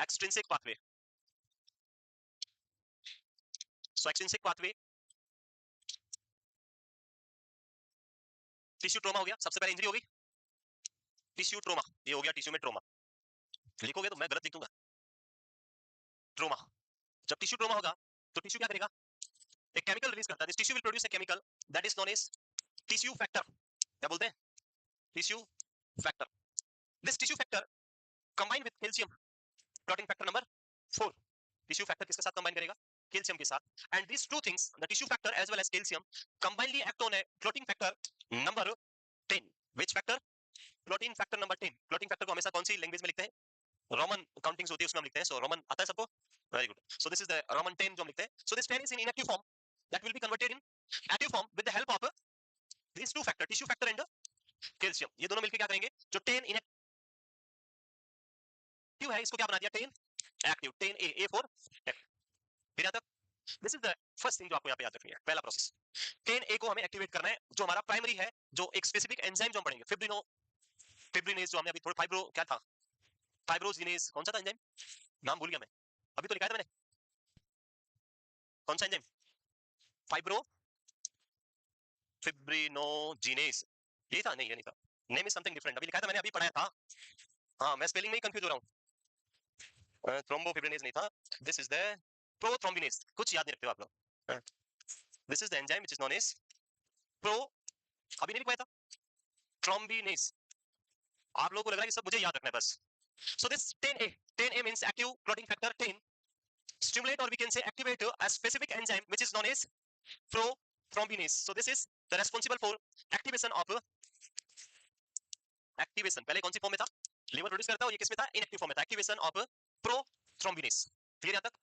Extrinsic pathway. So extrinsic pathway tissue trauma हो गया. सबसे पहले इंजरी होगी टिश्यू ट्रोमा. ये हो गया टिश्यू में ट्रोमा. लिखोगे तो मैं गलत लिख दूंगा. ट्रोमा. जब टिश्यू ट्रोमा होगा तो टिश्यू क्या करेगा? एक केमिकल रिलीज करता है. This tissue will produce a chemical that is known as tissue factor. क्या बोलते हैं? Tissue factor. This tissue factor combine with calcium clotting factor number 4. Tissue factor किसके साथ कंबाइन करेगा? कैल्शियम के साथ. And this two things, the tissue factor as well as calcium, combinedly act on a clotting factor number 10. Which factor? Clotting factor number 10. Clotting factor को हमेशा कौन सी language में लिखते हैं? रोमन काउंटिंग्स होती है उसमें हम लिखते हैं. सो रोमन आता है सबको? Very good. So this is the Roman 10 जो हम लिखते हैं. So this 10 is in inactive form that will be converted in active form with the help of these two factor, tissue factor and calcium. ये दोनों मिलकर क्या करेंगे? जो 10 inactive है इसको क्या बना दिया? 10 active. 10 A for active. फिर यहाँ तक this is the first thing जो आपको यहाँ पे याद रखनी है. पहला प्रोसेस 10 A को हमें एक्टिवेट करना है, जो हमारा प्राइमरी है, जो एक स्पेसिफिक एंजाइम जो हम पढ़ेंगे, फिब्रिनेज, जो हमने अभी थोड़ा फाइब्रो क्या था, फाइब्रोजिनेज. कौन सा था एंजाइम? नाम भूल गया मैं. अभी तो लिखा था मैंने. कौन सा एंजाइम? फाइब्रो फिब्रिनोजिनेज. ये था? नहीं, ये नहीं था. Name is something different. अभी लिखा था मैंने, अभी पढ़ाया था. हाँ, मैं स्पेलिंग में ही कंफ्यूज हो रहा हूँ. थ्रोम्बोफिब्रिनेज नहीं था. This is the prothrombinase. कुछ याद नहीं रखते हो आप लोग. This is the enzyme which is known as pro. अभी नहीं लिखवाया था थ्रोम्बिनेज. आप लोगों को लग रहा है कि सब मुझे याद रखना है बस. So this 10A means active clotting factor 10 stimulate, or we can say activate a specific enzyme which is known as prothrombinase. So this is the responsible for activation of activation. पहले कौन सी फॉर्म में था? Liver produce करता है. ये किस में था? इनएक्टिव फॉर्म में था. Activation of prothrombinase. क्लियर यहां तक?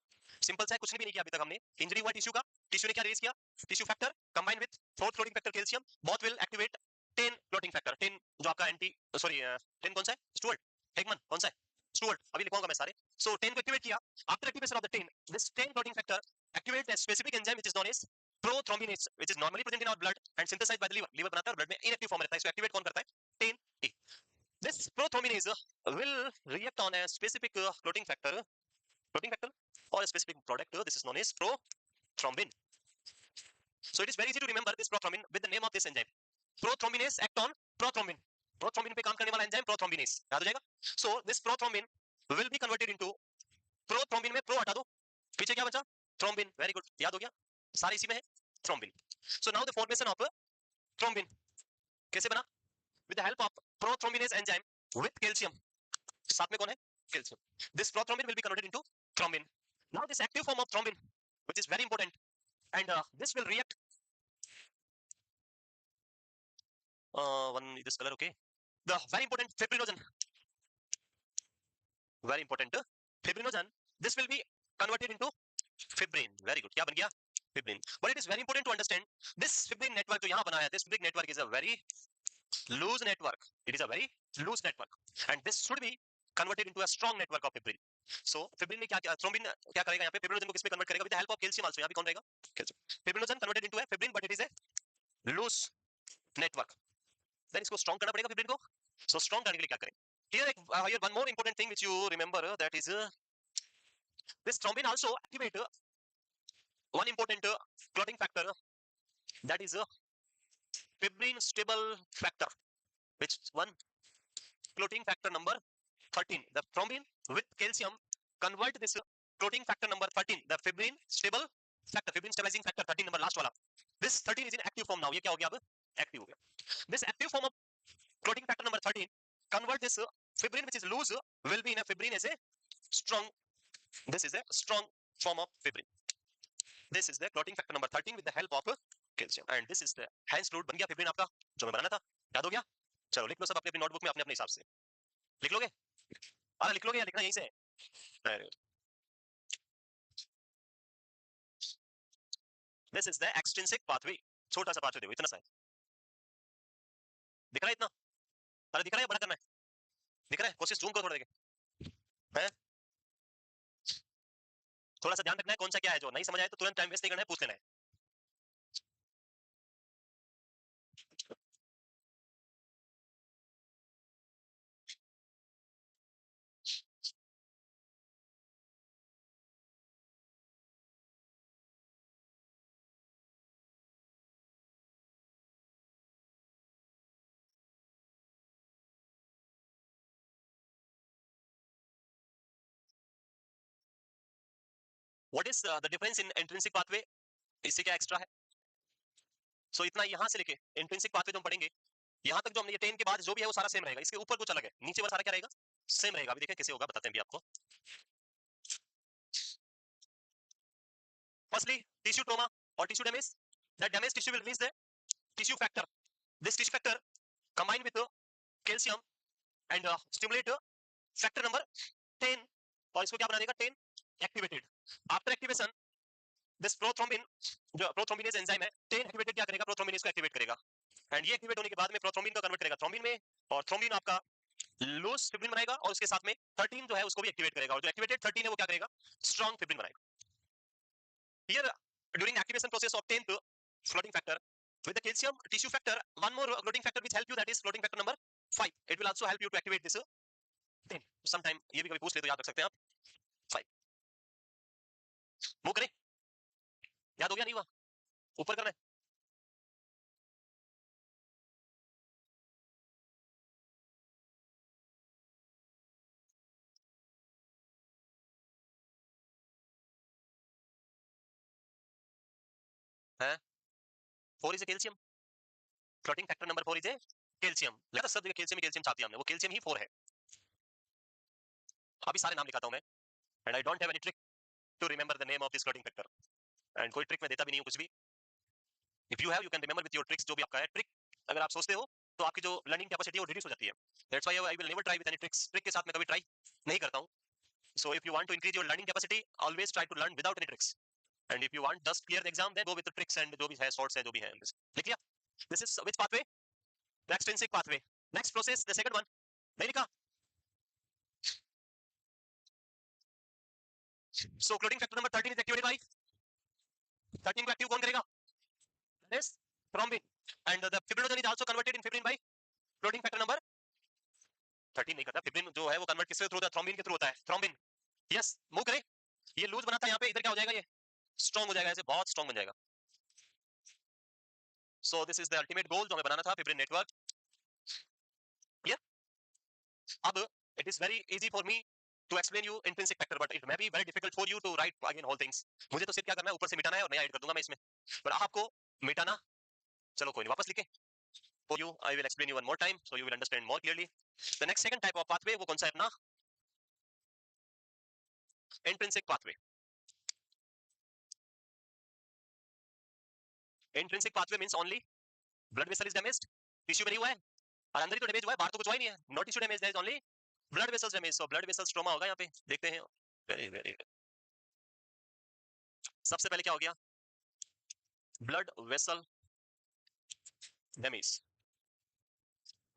सिंपल सा है, कुछ भी नहीं किया अभी तक हमने. इंजरी हुआ टिश्यू का, टिश्यू ने क्या रिलीज किया? Tissue factor combine with fourth clotting factor calcium, both will activate 10 clotting factor. 10 जो आपका एंटी 10 कौन सा है? स्टुअर्ट हेगमन. कौन सा है? स्टुअर्ट. अभी लिखूंगा मैं सारे. सो 10 को एक्टिवेट किया. After activation of the 10, this 10 clotting factor activate a specific enzyme which is known as prothrombinase, which is normally present in our blood and synthesized by the liver. liver बनाता है और blood में inactive form रहता है. इसको activate कौन करता है? 10A. This prothrombinase will react on a specific clotting factor or a specific product. This is known as prothrombin. So it is very easy to remember this prothrombin with the name of this enzyme. Prothrombinase act on prothrombin. Prothrombin पे काम करने वाला enzyme prothrombinase. याद हो जाएगा? So this prothrombin will be converted into prothrombin में pro हटा दो. पीछे क्या बचा? Thrombin. Very good. याद हो गया? सारे इसी में है. Thrombin. So now the formation of thrombin कैसे बना? With the help of prothrombinase enzyme with calcium. साथ में कौन है? Calcium. This prothrombin will be converted into thrombin. Now this active form of thrombin, which is very important, and this will react. One this color, okay. The very important fibrinogen. Very important fibrinogen. This will be converted into fibrin. Very good. क्या बन गया? Fibrin. But it is very important to understand this fibrin network जो यहाँ बना है. This fibrin network is a very loose network. It is a very loose network, and this should be converted into a strong network of fibrin. So fibrin में क्या thrombin क्या करेगा यहाँ पे? fibrinogen को किसमें convert करेगा? With the help of calcium also. यहाँ पे कौन रहेगा? Calcium. Fibrinogen converted into a fibrin, but it is a loose network. Then इसको strong करना पड़ेगा fibrin को. So strong करने के लिए क्या करें? Here one more important thing which you remember, that is this thrombin also activate one important clotting factor, that is fibrin stable factor, which one? Clotting factor number 13. The thrombin with calcium convert this clotting factor number 13, the fibrin stable factor, fibrin stabilizing factor 13 number last वाला. This 13 is in active form now. ये क्या हो गया अब? Active हो गया. This active form of Clotting factor number 13, convert this fibrin which is loose will be in a fibrin as a strong. This is a strong form of fibrin. This is the clotting factor number 13 with the help of calcium. And this is the hence root बन गया fibrin आपका जो मैं बनाना था. याद हो गया? चलो लिख लो सब अपने अपनी नोटबुक में अपने अपने हिसाब से. लिख लोगे? अरे लिख लोगे या लिखना यहीं से? This is the extrinsic pathway. छोटा सा pathway देखो इतना सा है. दिख रहा है इतना? अरे दिख रहा है बड़ा करना है. दिख रहा है? कोशिश जूम करो थोड़ा देखे. हैं? थोड़ा सा ध्यान रखना है कौन सा क्या है जो नहीं समझ आए तो तुरंत टाइम वेस्ट नहीं करना है पूछ लेना है. What is the difference in intrinsic pathway? इससे क्या एक्स्ट्रा है? सो इतना यहाँ से लेके इंट्रिंसिक पाथवे जो हम पढ़ेंगे यहाँ तक जो हमने ये 10 के बाद जो भी है वो सारा सेम रहेगा. इसके ऊपर कुछ अलग है, नीचे वाला सारा क्या रहेगा? सेम रहेगा. अभी देखें कैसे होगा बताते हैं भी आपको. फर्स्टली टिश्यू ट्रोमा और tissue damage. That damage tissue will release the tissue factor. This tissue factor combined with calcium and stimulate factor number 10 और इसको क्या बना देगा? 10 activated. After activation this prothrombin जो प्रोथ्रोम्बिनेज एंजाइम है 10 एक्टिवेटेड क्या करेगा? प्रोथ्रोम्बिनेज को एक्टिवेट करेगा. एंड ये एक्टिवेट होने के बाद में प्रोथ्रोम्बिन को कन्वर्ट करेगा थ्रोम्बिन में और थ्रोम्बिन आपका लूज फिब्रिन बनाएगा और उसके साथ में 13 जो है उसको भी एक्टिवेट करेगा और जो एक्टिवेटेड 13 है वो क्या करेगा? स्ट्रांग फिब्रिन बनाएगा. Here during activation process of 10th floating factor with the calcium tissue factor, one more floating factor which help you, that is floating factor number 5. It will also help you to activate this 10. sometime ये भी कभी पूछ ले तो याद रख सकते हैं आप. 5 मूव करें. याद हो गया नहीं हुआ? ऊपर करना है. है 4 is a calcium. floating factor number 4 is a calcium. लेकिन सब जगह calcium ही calcium चाहते हैं हमने, वो calcium ही 4 है. अभी सारे नाम लिखाता हूं मैं. and I don't have any trick to remember the name of this floating factor. and कोई ट्रिक मैं देता भी नहीं हूं कुछ भी. if you have you can remember with your tricks. जो भी आपका है ट्रिक अगर आप सोचते हो तो आपकी जो लर्निंग कैपेसिटी है वो रिड्यूस हो जाती है. That's why I will never try with any tricks. Trick के साथ मैं कभी ट्राई नहीं करता हूं. so if you want to increase your learning capacity always try to learn without any tricks. and if you want just clear the exam then go with the tricks and जो भी है shorts है जो भी है. लिख लिया? this is which pathway? The extrinsic pathway. next process the second one. नहीं लिखा? so clotting factor number 13 is activated by 13 को एक्टिव कौन करेगा? that is thrombin. and the fibrinogen is also converted in fibrin by clotting factor number 13 नहीं करता. Fibrin जो है वो कन्वर्ट किसके थ्रू होता है? थ्रोम्बिन के थ्रू होता है. थ्रोम्बिन. यस मूव करें. ये लूज बना था यहाँ पे, इधर क्या हो जाएगा? ये स्ट्रॉन्ग हो जाएगा. ऐसे बहुत स्ट्रॉन्ग बन जाएगा. So this is the ultimate goal जो हमें बनाना था, फिब्रिन नेटवर्क. या अब it is very easy for me to explain you intrinsic factor but it may be very difficult for you to write again whole things. मुझे तो सिर्फ क्या करना है ऊपर से मिटाना है और नया ऐड कर दूंगा मैं इसमें. पर आपको मिटाना चलो कोई नहीं, वापस लिखें. For you I will explain you one more time so you will understand more clearly. The next second type of pathway वो कौन सा है अपना? Intrinsic pathway. Intrinsic pathway means only blood vessel is damaged. Tissue में नहीं हुआ है और अंदर ही तो डैमेज हुआ है, बाहर तो कुछ हुआ ही नहीं है. No tissue damage, there is only blood vessels damage. So blood vessels trauma होगा यहाँ पे. देखते हैं. वेरी वेरी सबसे पहले क्या हो गया? Blood vessel damage.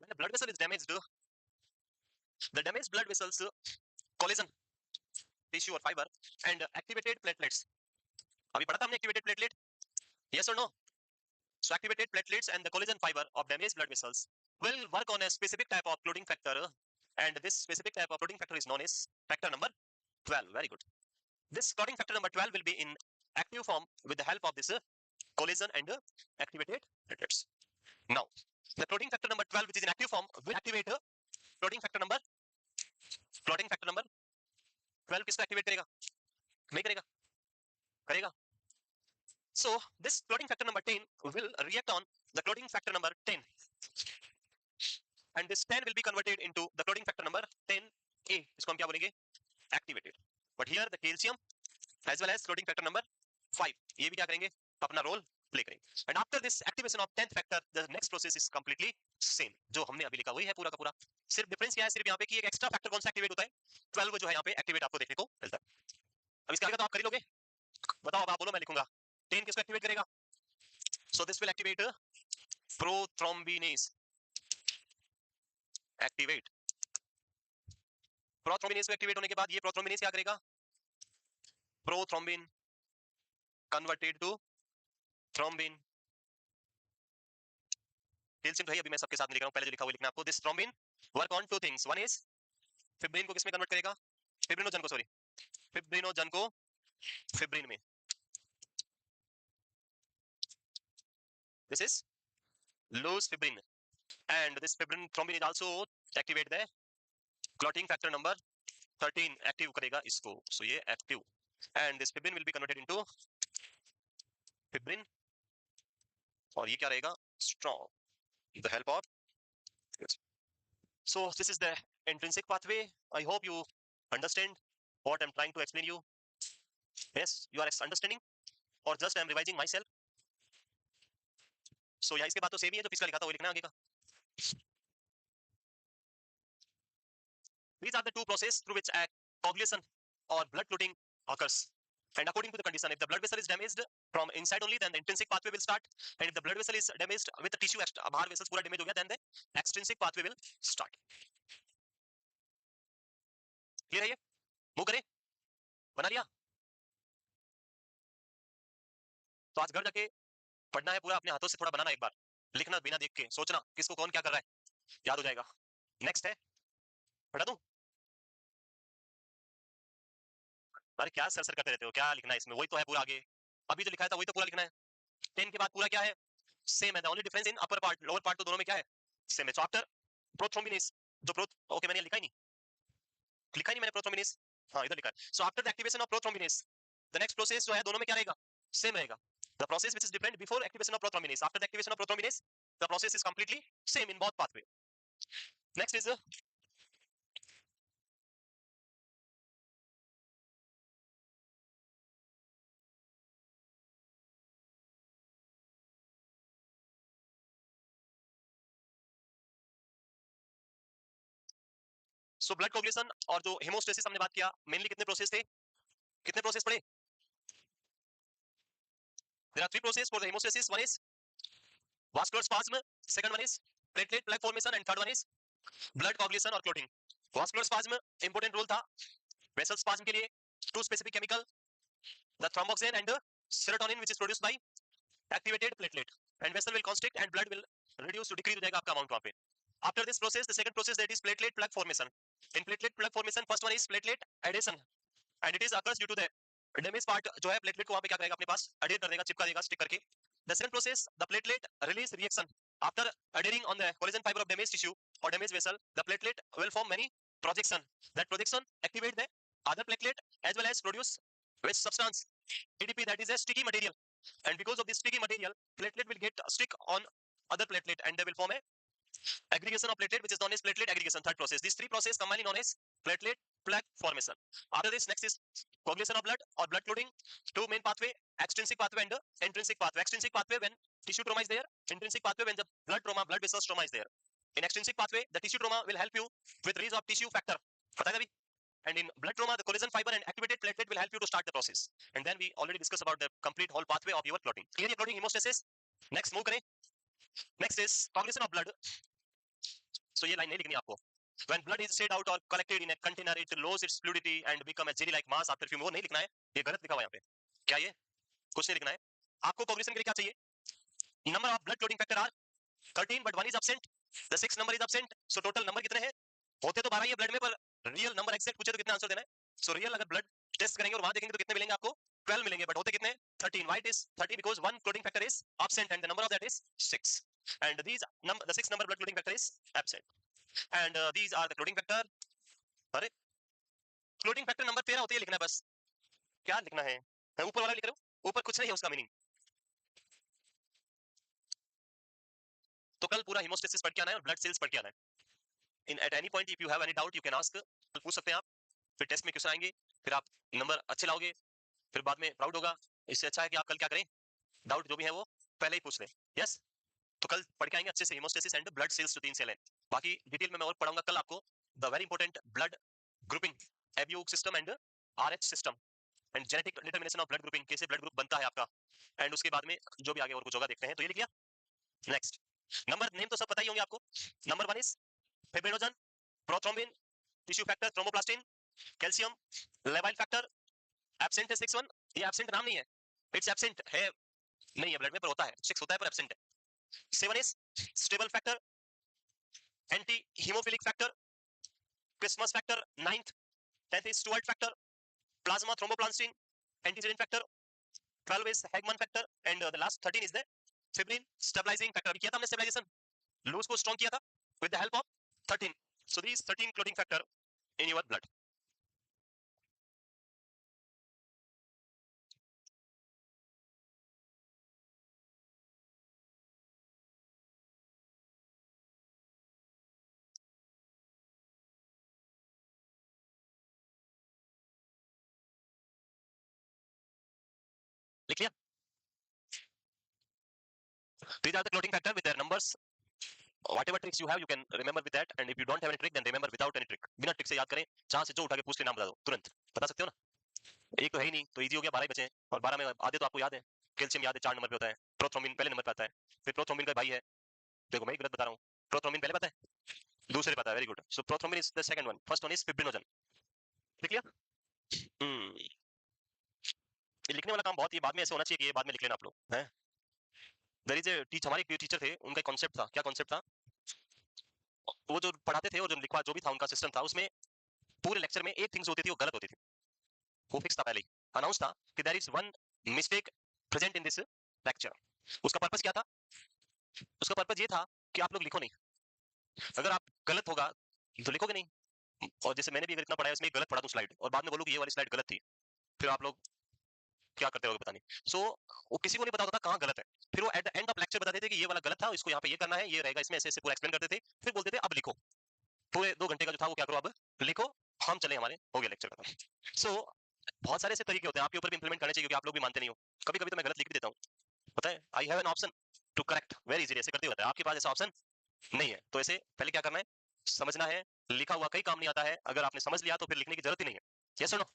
When the blood vessel is damaged, the damaged blood vessels collagen tissue or fiber and activated platelets. अभी पढ़ा था हमने activated platelet? Yes or no? So activated platelets and the collagen fiber of damaged blood vessels will work on a specific type of clotting factor, and this specific type of clotting factor is known as factor number 12. Very good. This clotting factor number 12 will be in active form with the help of this collagen and activated platelets. Now, the clotting factor number 12 which is in active form will activate clotting factor number 12 किसको activate करेगा? नहीं करेगा? करेगा. So this clotting factor number 10 will react on the clotting factor number 10. and this 10 will be converted into the clotting factor number 10A, इसको हम क्या बोलेंगे, activated. But here the calcium as well as clotting factor number 5, ये भी क्या करेंगे, अपना role play करेंगे. And after this activation of 10th factor, the next process is completely same. जो हमने अभी लिखा वही है पूरा का पूरा. सिर्फ डिफरेंस क्या है, सिर्फ यहाँ पे कि एक एक्स्ट्रा फैक्टर कौन सा एक्टिवेट होता है, 12 जो है यहाँ पे एक्टिवेट आपको देखने को मिलता है. अब इसके आगे तो आप कर ही लोगे, बताओ, अब आप बोलो, मैं लिखूंगा. 10 किसको एक्टिवेट करेगा? So this will activate prothrombinase. Activate. Prothrombinase को एक्टिवेट होने के बाद ये प्रोथ्रोम्बिनेज क्या करेगा, prothrombin converted to thrombin. Calcium तो है, अभी मैं सबके साथ नहीं लिख रहा हूं, पहले जो लिखा हुआ लिखना आपको. This thrombin work on two things. One is fibrin को किसमें कन्वर्ट करेगा, फिब्रिनोजन को, सॉरी, फिब्रिनोजन को फिब्रिन में. This is loose fibrin, and this fibrin thrombin is also activate the clotting factor number 13, active करेगा इसको. So ये active, and this fibrin will be converted into fibrin, और ये क्या रहेगा, strong, with the help of. So this is the intrinsic pathway. I hope you understand what I'm trying to explain you. Yes, you are understanding, or just I'm revising myself. So यहाँ इसके बाद तो same ही है, जो पिछला लिखा था वही लिखना आगे का. These are the two processes through which coagulation or blood clotting occurs. And according to the condition, if the blood vessel is damaged from inside only, then the intrinsic pathway will start. And if the blood vessel is damaged with the tissue, बाहर vessels पूरा damage हो गया, then the extrinsic pathway will start. Clear है ये? Move करें? बना लिया? तो आज घर जाके पढ़ना है पूरा, अपने हाथों से थोड़ा बनाना, एक बार लिखना बिना देख के, सोचना किसको कौन क्या कर रहा है, याद हो जाएगा. नेक्स्ट है, पढ़ा दूं? अरे क्या सर सर करते रहते हो, क्या लिखना है इसमें, वही तो है पूरा आगे, अभी जो लिखा था वही तो पूरा लिखना है. 10 के बाद पूरा क्या है, सेम है. The only difference in upper part, lower part तो दोनों में क्या है, सेम है. चैप्टर प्रोथ्रोम्बिनेज, जो प्रो, ओके मैंने लिखा ही नहीं, लिखा ही नहीं मैंने प्रोथ्रोम्बिनेज, हां इधर लिखा है. So after the activation of prothrombinase, the next process जो है दोनों में क्या रहेगा, सेम रहेगा. The process which is different before activation of prothrombinase, after the activation of prothrombinase the process is completely same in both pathway. Next is so blood coagulation और जो haemostasis हमने बात किया, मेनली कितने प्रोसेस थे, कितने process पढ़े? There are three process for the haemostasis. One is vascular spasm, second one is platelet plaque formation, and third one is blood coagulation or clotting. vascular spasm important role था vessel spasm के लिए, two specific chemical, the thromboxane and the serotonin, which is produced by activated platelet, and vessel will constrict and blood will reduce to decrease हो जाएगा आपका amount वहाँ पे. After this process, the second process, that is platelet plaque formation. In platelet plaque formation, first one is platelet adhesion, and it is occurs due to the damage part जो है platelet को वहाँ पे क्या करेगा, अपने पास adhere कर देगा, चिपका देगा, stick करके. The second process, the platelet release reaction. After adhering on the collagen fiber of damaged tissue or damaged vessel, the platelet will form many projection. That projection activate the other platelet as well as produce which substance, ADP, that is a sticky material. And because of this sticky material, platelet will get stick on other platelet and they will form a aggregation of platelet, which is known as platelet aggregation. Third process. These three processes combined known as platelet plaque formation. After this, next is coagulation of blood or blood clotting. Two main pathway: extrinsic pathway and intrinsic pathway. Extrinsic pathway when tissue trauma is there. Intrinsic pathway when the blood trauma, blood vessels trauma is there. In extrinsic pathway, the tissue trauma will help you with release of tissue factor. पता है अभी? And in blood trauma, the collagen fiber and activated platelet will help you to start the process. And then we already discussed about the complete whole pathway of your clotting. Clear your clotting hemostasis. Next move करें. Next is coagulation of blood. So ये line नहीं लिखनी आपको. When blood is shed out or collected in a container, it loses its fluidity and become a jelly-like mass after few more. नहीं लिखना है. ये गलत लिखा हुआ है यहाँ पे. क्या ये? कुछ नहीं लिखना है. आपको coagulation के लिए क्या चाहिए? Number of blood clotting factor are 13, but one is absent. The sixth number is absent. So total number कितने हैं? होते तो 12 ही है blood में, पर real number exact पूछे तो कितना आंसर देना है? So real अगर blood test करेंगे और वहां देखेंगे तो कितने मिलेंगे आपको? 12 मिलेंगे, but होते कितने? 13. Why it is 13? Because one clotting factor is absent and the number of that is 6. And these the 6 number blood clotting factor is absent. And these are the clotting factor. अरे clotting factor number 13 होती है, लिखना है बस. क्या लिखना है? मैं ऊपर वाला लिख रहा हूँ, ऊपर कुछ नहीं है उसका मीनिंग. तो कल पूरा हेमोस्टेसिस पढ़ के आना है और ब्लड सेल्स पढ़ के आना है. In at any point if you have any doubt you can ask, पूछ सकते हैं आप, फिर टेस्ट में क्वेश्चन आएंगे, फिर आप नंबर अच्छे लाओगे, फिर बाद में प्राउड होगा। इससे अच्छा है कि आप कल क्या करें, डाउट जो भी है वो पहले ही पूछ लें। यस, तो कल पढ़ के आएंगे अच्छे से haemostasis and blood cells to 3 cell है। बाकी डिटेल में मैं और पढ़ाऊंगा कल आपको the very important blood grouping, ABO system and Rh system and genetic determination of blood grouping, कैसे ब्लड ग्रुप बनता है आपका, एंड उसके बाद में जो भी आगे और कुछ होगा देखते हैं। तो ये लिख लिया। नेक्स्ट नंबर नेम तो सब पता ही होंगे आपको। Number 1 is fibrinogen, prothrombin, tissue factor, thromboplastin, calcium, लेवाइल फैक्टर। एब्सेंट है 6-1, ये एब्सेंट नाम नहीं है, इट्स एब्सेंट है, नहीं है ब्लड में पर होता है, 6 होता है पर एब्सेंट है। 7 is stable factor, anti haemophilic factor, Christmas factor 9th, 10th is Stewart factor, plasma thromboplastin, antigen factor, 12 is Hagman factor, and the last 13 is the fibrin stabilizing factor. अभी किया था हमने stabilization, लूज को strong किया था with the help of 13. So these 13 clotting factor in your blood. लिख लिया? These are the clotting factor with their numbers. Whatever tricks you have, you can remember with that, and if you don't have any trick, then remember without any trick. बिना trick से याद करें, जहां से जो उठा के पूछ के नाम बता दो, तुरंत बता सकते हो ना। एक तो है ही नहीं, तो इजी हो गया, 12 ही बचे हैं, और 12 में आधे तो आपको याद है। कैल्शियम याद है, 4 नंबर पे होता है। प्रोथ्रोम्बिन पहले नंबर पे आता है, फिर प्रोथ्रोम्बिन का भाई है, देखो मैं गलत बता रहा हूँ, प्रोथ्रोम्बिन पहले पता है, दूसरे पता है, very good. So prothrombin is the second one, first one is fibrinogen. लिख लिया? ये लिखने वाला काम बहुत, ये बाद में ऐसे होना चाहिए कि ये बाद में लिख लेना आप लोग हैं। देयर इज ए टीचर, हमारे टीचर थे, उनका कॉन्सेप्ट था, क्या कॉन्सेप्ट था, वो जो पढ़ाते थे और जो लिखवा जो भी था उनका सिस्टम था, उसमें पूरे लेक्चर में एक थिंग्स होती थी वो गलत होती थी, वो फिक्स था पहले ही, अनाउंस था कि there is one mistake present in this lecture. उसका पर्पस क्या था? उसका पर्पस ये था कि आप लोग लिखो नहीं, अगर आप गलत होगा तो लिखोगे नहीं। और जैसे मैंने भी अगर इतना पढ़ा है उसमें गलत पढ़ा दूं स्लाइड और बाद में बोलूं कि ये वाली स्लाइड गलत थी, फिर आप लोग क्या करते हो पता नहीं। सो वो किसी को नहीं पता होता था कहाँ गलत है, फिर वो at the end of lecture बताते थे कि ये वाला गलत था, इसको यहाँ पे ये करना है, ये रहेगा इसमें, ऐसे ऐसे पूरा एक्सप्लेन करते थे, फिर बोलते थे अब लिखो, पूरे 2 घंटे का जो था वो क्या करो अब लिखो, हम चले, हमारे हो गया लेक्चर खत्म। सो बहुत सारे ऐसे तरीके होते हैं, आपके ऊपर भी इंप्लीमेंट करने चाहिए, क्योंकि आप लोग भी मानते नहीं हो, कभी कभी तो मैं गलत लिख भी देता हूँ, पता है, I have an option to correct very easily, ऐसे करते होता है, आपके पास ऐसा ऑप्शन नहीं है, तो ऐसे पहले क्या करना है, समझना है, लिखा हुआ कहीं काम नहीं आता है, अगर आपने समझ लिया तो फिर लिखने की जरूरत ही नहीं है। ये सुनो,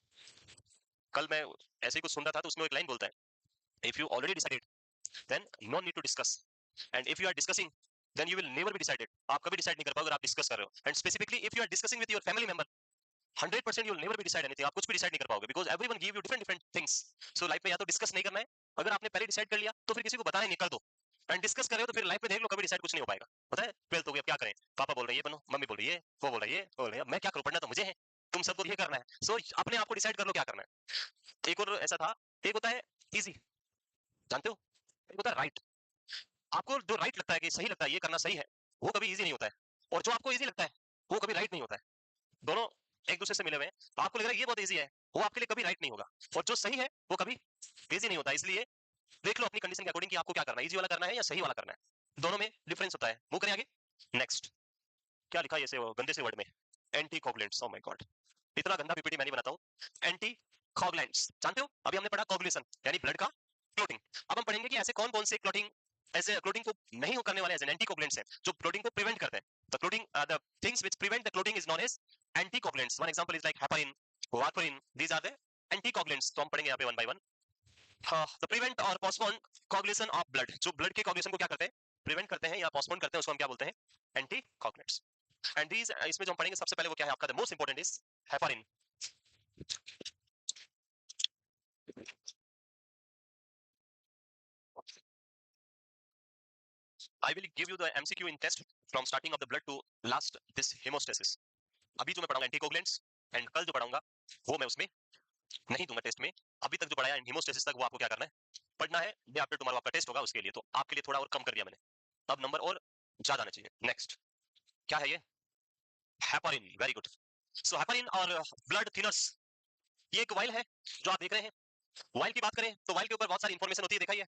कल मैं ऐसे ही कुछ सुन रहा था तो उसमें एक लाइन बोलता है, if you already decided then no need to discuss, and if you are discussing then you will never be decided, आप कभी डिसाइड नहीं कर पाओगे अगर आप डिस्कस कर रहे हो, and specifically if you are discussing with your family member 100% you'll never be decide anything, आप कुछ भी डिसाइड नहीं कर पाओगे, because everyone give you different different things. So life में या तो डिस्कस नहीं करना है, अगर आपने पहले डिसाइड कर लिया तो फिर किसी को बताना नहीं, कर दो, एंड डिस्कस कर रहे हो तो फिर लाइफ में देख लो कभी डिसाइड कुछ नहीं हो पाएगा। पता है 12th हो गया, क्या करें, पापा बोल रहे हैं ये बनो, मम्मी बोल रही है, वो बोल रही है, वो बोल रही है, मैं क्या करूं, पढ़ना तो मुझे है, तुम सबको ये करना है। सो अपने आप को डिसाइड कर लो क्या करना है। एक और ऐसा था, एक होता है इजी, जानते हो, एक होता है राइट, आपको जो राइट लगता है कि सही लगता है, ये करना सही है, वो कभी इजी नहीं होता है, और जो आपको इजी लगता है वो कभी राइट नहीं होता है, दोनों एक दूसरे से मिले हुए हैं, आपको लग रहा है ये बहुत इजी है, वो आपके लिए कभी राइट नहीं होगा, और जो सही है वो कभी इजी नहीं होता। इसलिए देख लो अपनी कंडीशन के अकॉर्डिंग कि आपको क्या करना है, इजी वाला करना है या सही वाला करना है, दोनों में डिफरेंस होता है। मूव करें आगे। नेक्स्ट क्या लिखा है ऐसे गंदे से वर्ड में, anti coagulants, oh my God, इतना गंदा पीपीटी मैं नहीं बनाता हूं। एंटी कोगुलेंट्स जानते हो, अभी हमने पढ़ा कोगुलेशन यानी ब्लड का क्लोटिंग, अब हम पढ़ेंगे कि ऐसे कौन कौन से क्लोटिंग, ऐसे क्लोटिंग को नहीं करने वाले एंटी कोगुलेंट्स हैं जो क्लोटिंग को प्रिवेंट करते हैं। The clotting the things which prevent the clotting is known as anti coagulants. One example is like heparin, warfarin, these are the anti coagulants. तो हम पढ़ेंगे यहाँ पे one by one. The prevent or postpone coagulation of blood, जो blood के coagulation को क्या करते हैं, प्रिवेंट करते हैं या पोस्टपोन करते हैं, उसको हम क्या बोलते हैं, एंटी कोगुलेंट्स। एंड दीस इसमें जो हम पढ़ेंगे सबसे पहले वो क्या है आपका, the most important is heparin. I will give you the MCQ in test from starting of the blood to last this hemostasis. अभी जो मैं पढ़ाऊंगा एंटीकोगुलेंट्स, एंड कल जो पढ़ाऊंगा वो मैं उसमें नहीं दूंगा टेस्ट में। अभी तक जो पढ़ाया हेमोस्टेसिस तक वो आपको क्या करना है, पढ़ना है, डे आफ्टर टुमारो आपका टेस्ट होगा उसके लिए, तो आपके लिए थोड़ा और कम कर दिया मैंने, अब नंबर और ज्यादा आना चाहिए। नेक्स्ट क्या है ये, हेपारिन, वेरी गुड। सो हेपारिन और ब्लड थिनर्स, ये एक वाइल है जो आप देख रहे हैं। वाइल की बात करें तो वाइल के ऊपर बहुत सारी इंफॉर्मेशन होती है, देखा ही है।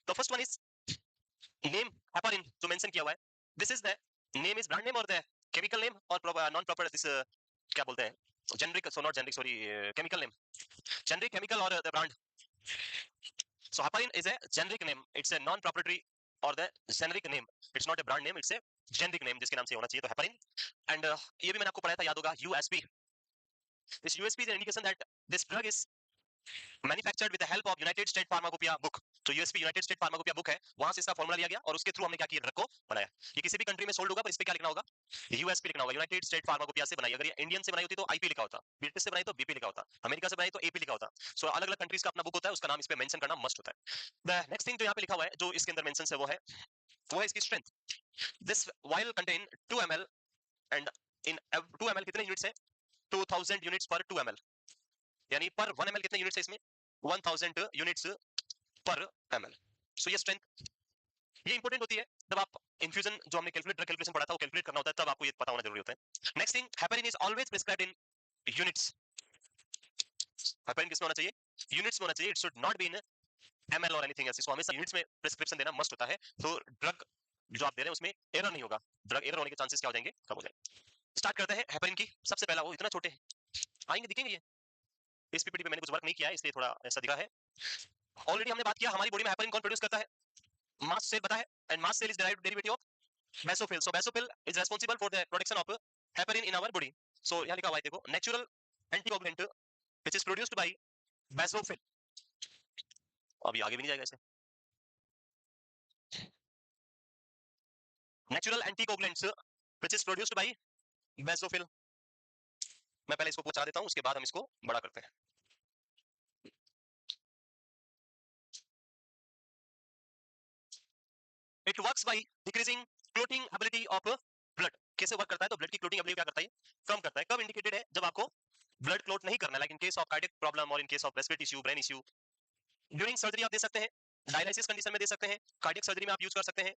तो first one is name heparin जो मेंशन किया हुआ है, this is the name, is brand name और द केमिकल नेम और नॉन प्रॉपर दिस क्या बोलते हैं, generic, so not generic, sorry, chemical name, generic chemical और the brand. So heparin is a generic name. It's a non-proprietary or the generic name. It's not a brand name. It's a generic name जिसके नाम से होना चाहिए. तो heparin and ये भी मैंने आपको पढ़ाया था, याद होगा, USP. This USP is an indication that this drug is manufactured with the help of United States Pharmacopoeia book. तो USP United state pharmacopoeia book है, वहां से इसका फॉर्मूला लिया गया और उसके थ्रू हमने क्या किया, ड्रग को बनाया. ये किसी भी कंट्री में सोल्ड होगा पर इस पे क्या लिखना होगा, यूएसपी लिखना होगा. यूनाइटेड स्टेट फार्माकोपिया से बनाई. अगर ये इंडियन से बनाई होती तो आईपी लिखा होता, ब्रिटिश से बनाई तो बीपी लिखा होता, अमेरिका से बनाई तो एपी लिखा होता. सो अलग अलग कंट्रीज का अपना बुक होता है, उसका नाम इस पे मेंशन करना मस्ट होता है. द नेक्स्ट थिंग जो यहाँ पे लिखा हुआ है, जो इसके अंदर मेंशन है, वो है इसकी strength. This vial contain 2 ml and in 2 ml कितने यूनिट्स है, 2000 यूनिट्स पर 2 ml, यानी पर 1 ml कितने यूनिट्स है इसमें, 1000 यूनिट्स पर ml. सो ये स्ट्रेंथ ये इंपॉर्टेंट होती है जब आप इन्फ्यूजन, जो हमने कैलकुलेशन पढ़ा था, वो कैलकुलेट करना होता है, तब आपको ये पता होना जरूरी होता है. Next thing, heparin is always prescribed in units. Heparin किसमें होना चाहिए, यूनिट्स में होना चाहिए. It should not be in ml और एनीथिंग एल्स. इसको हमेशा यूनिट्स में प्रिस्क्रिप्शन देना मस्ट होता है. तो ड्रग जो आप दे रहे हैं उसमें एरर नहीं होगा. ड्रग एरर होने के चांसेस क्या हो जाएंगे, कम हो जाएंगे. स्टार्ट करते हैं हेपरिन की. सबसे पहला, वो इतना छोटे आएंगे, दिखेंगे ये. इस पीपीटी पे मैंने कुछ वर्क नहीं किया है, इसलिए थोड़ा ऐसा दिखा है. ऑलरेडी हमने बात किया हमारी बॉडी में हेपरिन कौन प्रोड्यूस करता है, मास्ट सेल पता है, and mast cell is derived derivative of basophil. So basophil is responsible for the production of heparin in our body. So यहाँ लिखा हुआ है देखो, natural anticoagulant which is produced by basophil. अभी आगे भी नहीं जाएगा ऐसे. Natural anticoagulants which is produced by basophil. मैं पहले इसको पहुंचा देता हूँ, उसके बाद हम इसको बड़ा करते हैं. It works by decreasing clotting ability of blood. कैसे वर्क करता है, तो ब्लड की क्लोटिंग एबिलिटी क्या करता है, कम करता है. कब इंडिकेटेड है, जब आपको ब्लड क्लोट नहीं करना है, like in case of cardiac problem और in case of respiratory issue, brain issue. During surgery आप दे सकते हैं, डायलिसिस कंडीशन में दे सकते हैं, कार्डियक सर्जरी में आप यूज कर सकते हैं.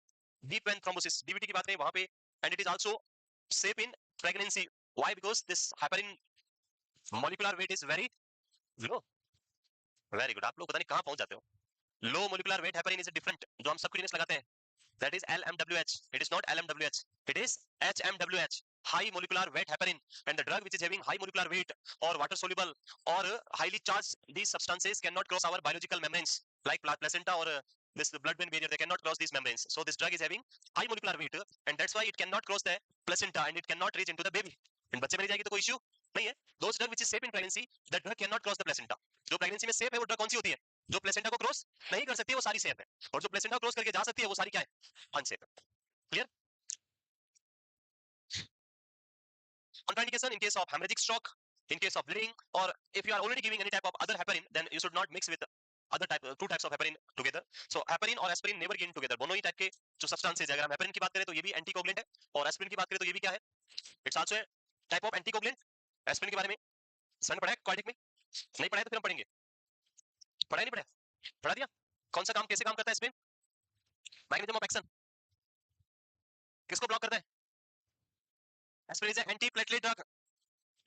डीप वेन थ्रोम्बोसिस, डीवीटी की बात करें वहां पे. And it is also safe in pregnancy. Why, because this heparin molecular weight is very low. Very good, आप लोग पता नहीं कहां पहुंच जाते हो. Low molecular weight heparin is different, जो हम सबक्यूटेनियस लगाते हैं, that is LMWH. It is not LMWH, it is HMWH, high molecular weight heparin. And the drug which is having high molecular weight or water soluble or highly charged, these substances cannot cross our biological membranes like placenta or this blood brain barrier. They cannot cross these membranes. So this drug is having high molecular weight and that's why it cannot cross the placenta and it cannot reach into the baby. And बच्चे में नहीं जाएगी तो कोई issue नहीं है. Those drug which is safe in pregnancy, the drug cannot cross the placenta. जो pregnancy में safe है वो drug कौन सी होती है, जो placenta को cross नहीं कर सकती है वो सारी safe है, और जो placenta को cross करके जा सकती है वो सारी क्या है, unsafe. Clear? Contraindication in case of hemorrhagic stroke, in case of bleeding, or if you are already giving any type of other heparin, then you should not mix with other type, two types of heparin together. So heparin और aspirin never given together. दोनों ही type के जो substances है, अगर हम heparin की बात करें तो ये भी एंटीकोगुलेंट है, और एस्पिरिन की बात करें तो ये भी क्या है, it's also type of anticoagulant. Aspirin के बारे में सन पढ़ा है कार्डियक में, नहीं पढ़ा है तो फिर हम पढ़ेंगे. पढ़ा नहीं पढ़ा, पढ़ा दिया. कौन सा काम कैसे काम करता है एस्पिरिन, मैकेनिज्म ऑफ एक्शन, किसको ब्लॉक करता है. Aspirin is antiplatelet drug.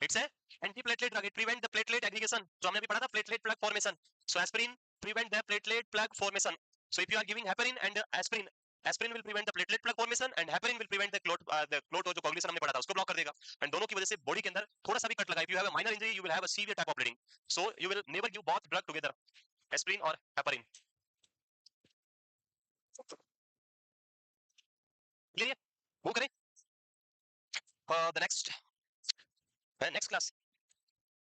It's a antiplatelet drug. It prevent the platelet aggregation, जो हमने अभी पढ़ा था, platelet plug formation. So aspirin prevent the platelet plug formation. So if you are giving heparin and aspirin, aspirin will prevent the platelet plug formation and heparin will prevent the clot जो coagulation हमने पढ़ा था उसको block कर देगा. And दोनों की वजह से बॉडी के अंदर थोड़ा सा भी कट लगा, if you have a minor injury you will have a severe type of bleeding. So you will never give both drug together, aspirin और heparin. Clear है? वो करें. The next class.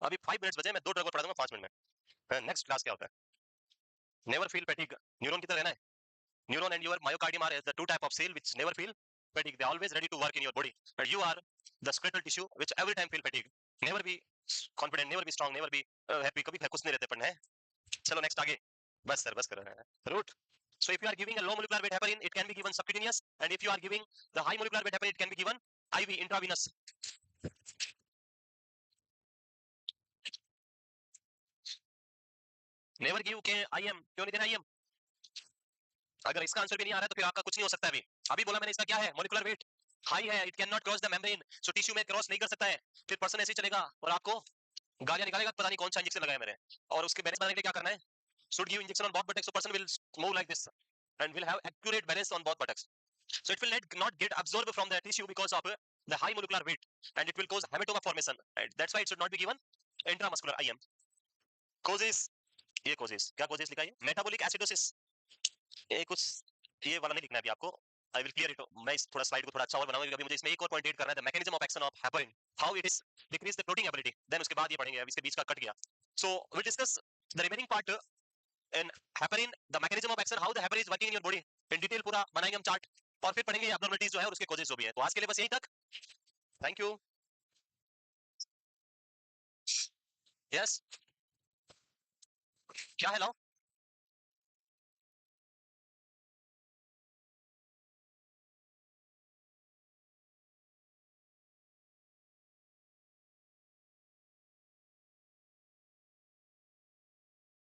अभी 5 मिनट्स बचे, मैं 2 ड्रग और पढ़ा दूंगा 5 मिनट में. नेक्स्ट क्लास क्या होता है, नेवर फील फैटिग. न्यूरॉन की तरह रहना है. Neuron and your myocardium are the two type of cell which never feel fatigue. They are always ready to work in your body. But you are the skeletal tissue which every time feel fatigue. Never be confident, never be strong, never be happy. कभी खुश नहीं रहते पढ़ना है. चलो next आगे. बस sir बस करो. Root. So if you are giving a low molecular weight heparin, it can be given subcutaneous, and if you are giving the high molecular weight heparin, it can be given IV, intravenous. Never give IM. क्यों नहीं देना IM? अगर इसका answer भी नहीं आ रहा है तो फिर आपका कुछ नहीं हो सकता. अभी बोला मैंने इसका क्या है, मॉलिक्यूलर वेट हाई है, it can not cross the membrane. So tissue में क्रॉस नहीं कर सकता है. फिर पर्सन ऐसे ही चलेगा और आपको गालियां निकालेगा, पता नहीं कौन सा इंजेक्शन लगाया मैंने. और उसके बैलेंस बनाने के लिए क्या करना है, should give injection on both buttocks, so person will move like this and will have accurate balance on both buttocks. So it will not get absorbed from the tissue because of the high molecular weight, and it will cause hematoma formation. Right? That's why it should not be given intramuscular IM. Causes, ये causes क्या causes लिखा है? Metabolic acidosis, ये कुछ ये वाला नहीं लिखना है अभी आपको. I will clear it. मैं इस थोड़ा स्लाइड को थोड़ा अच्छा और बनाऊंगा, क्योंकि मुझे इसमें एक और पॉइंट ऐड करना है. The mechanism of action of heparin, how it is decrease the clotting ability. Then उसके बाद ये पढ़ेंगे, अब इसके बीच का कट गया. So we'll discuss the remaining part in heparin, the mechanism of action, how the heparin is working in your body. In detail पूरा बनाएंगे हम चार्ट, और फिर पढ़ेंगे abnormalities जो है और उसके causes जो भी है. तो आज के लिए बस यहीं तक. Thank you. Yes. क्या है लाओ?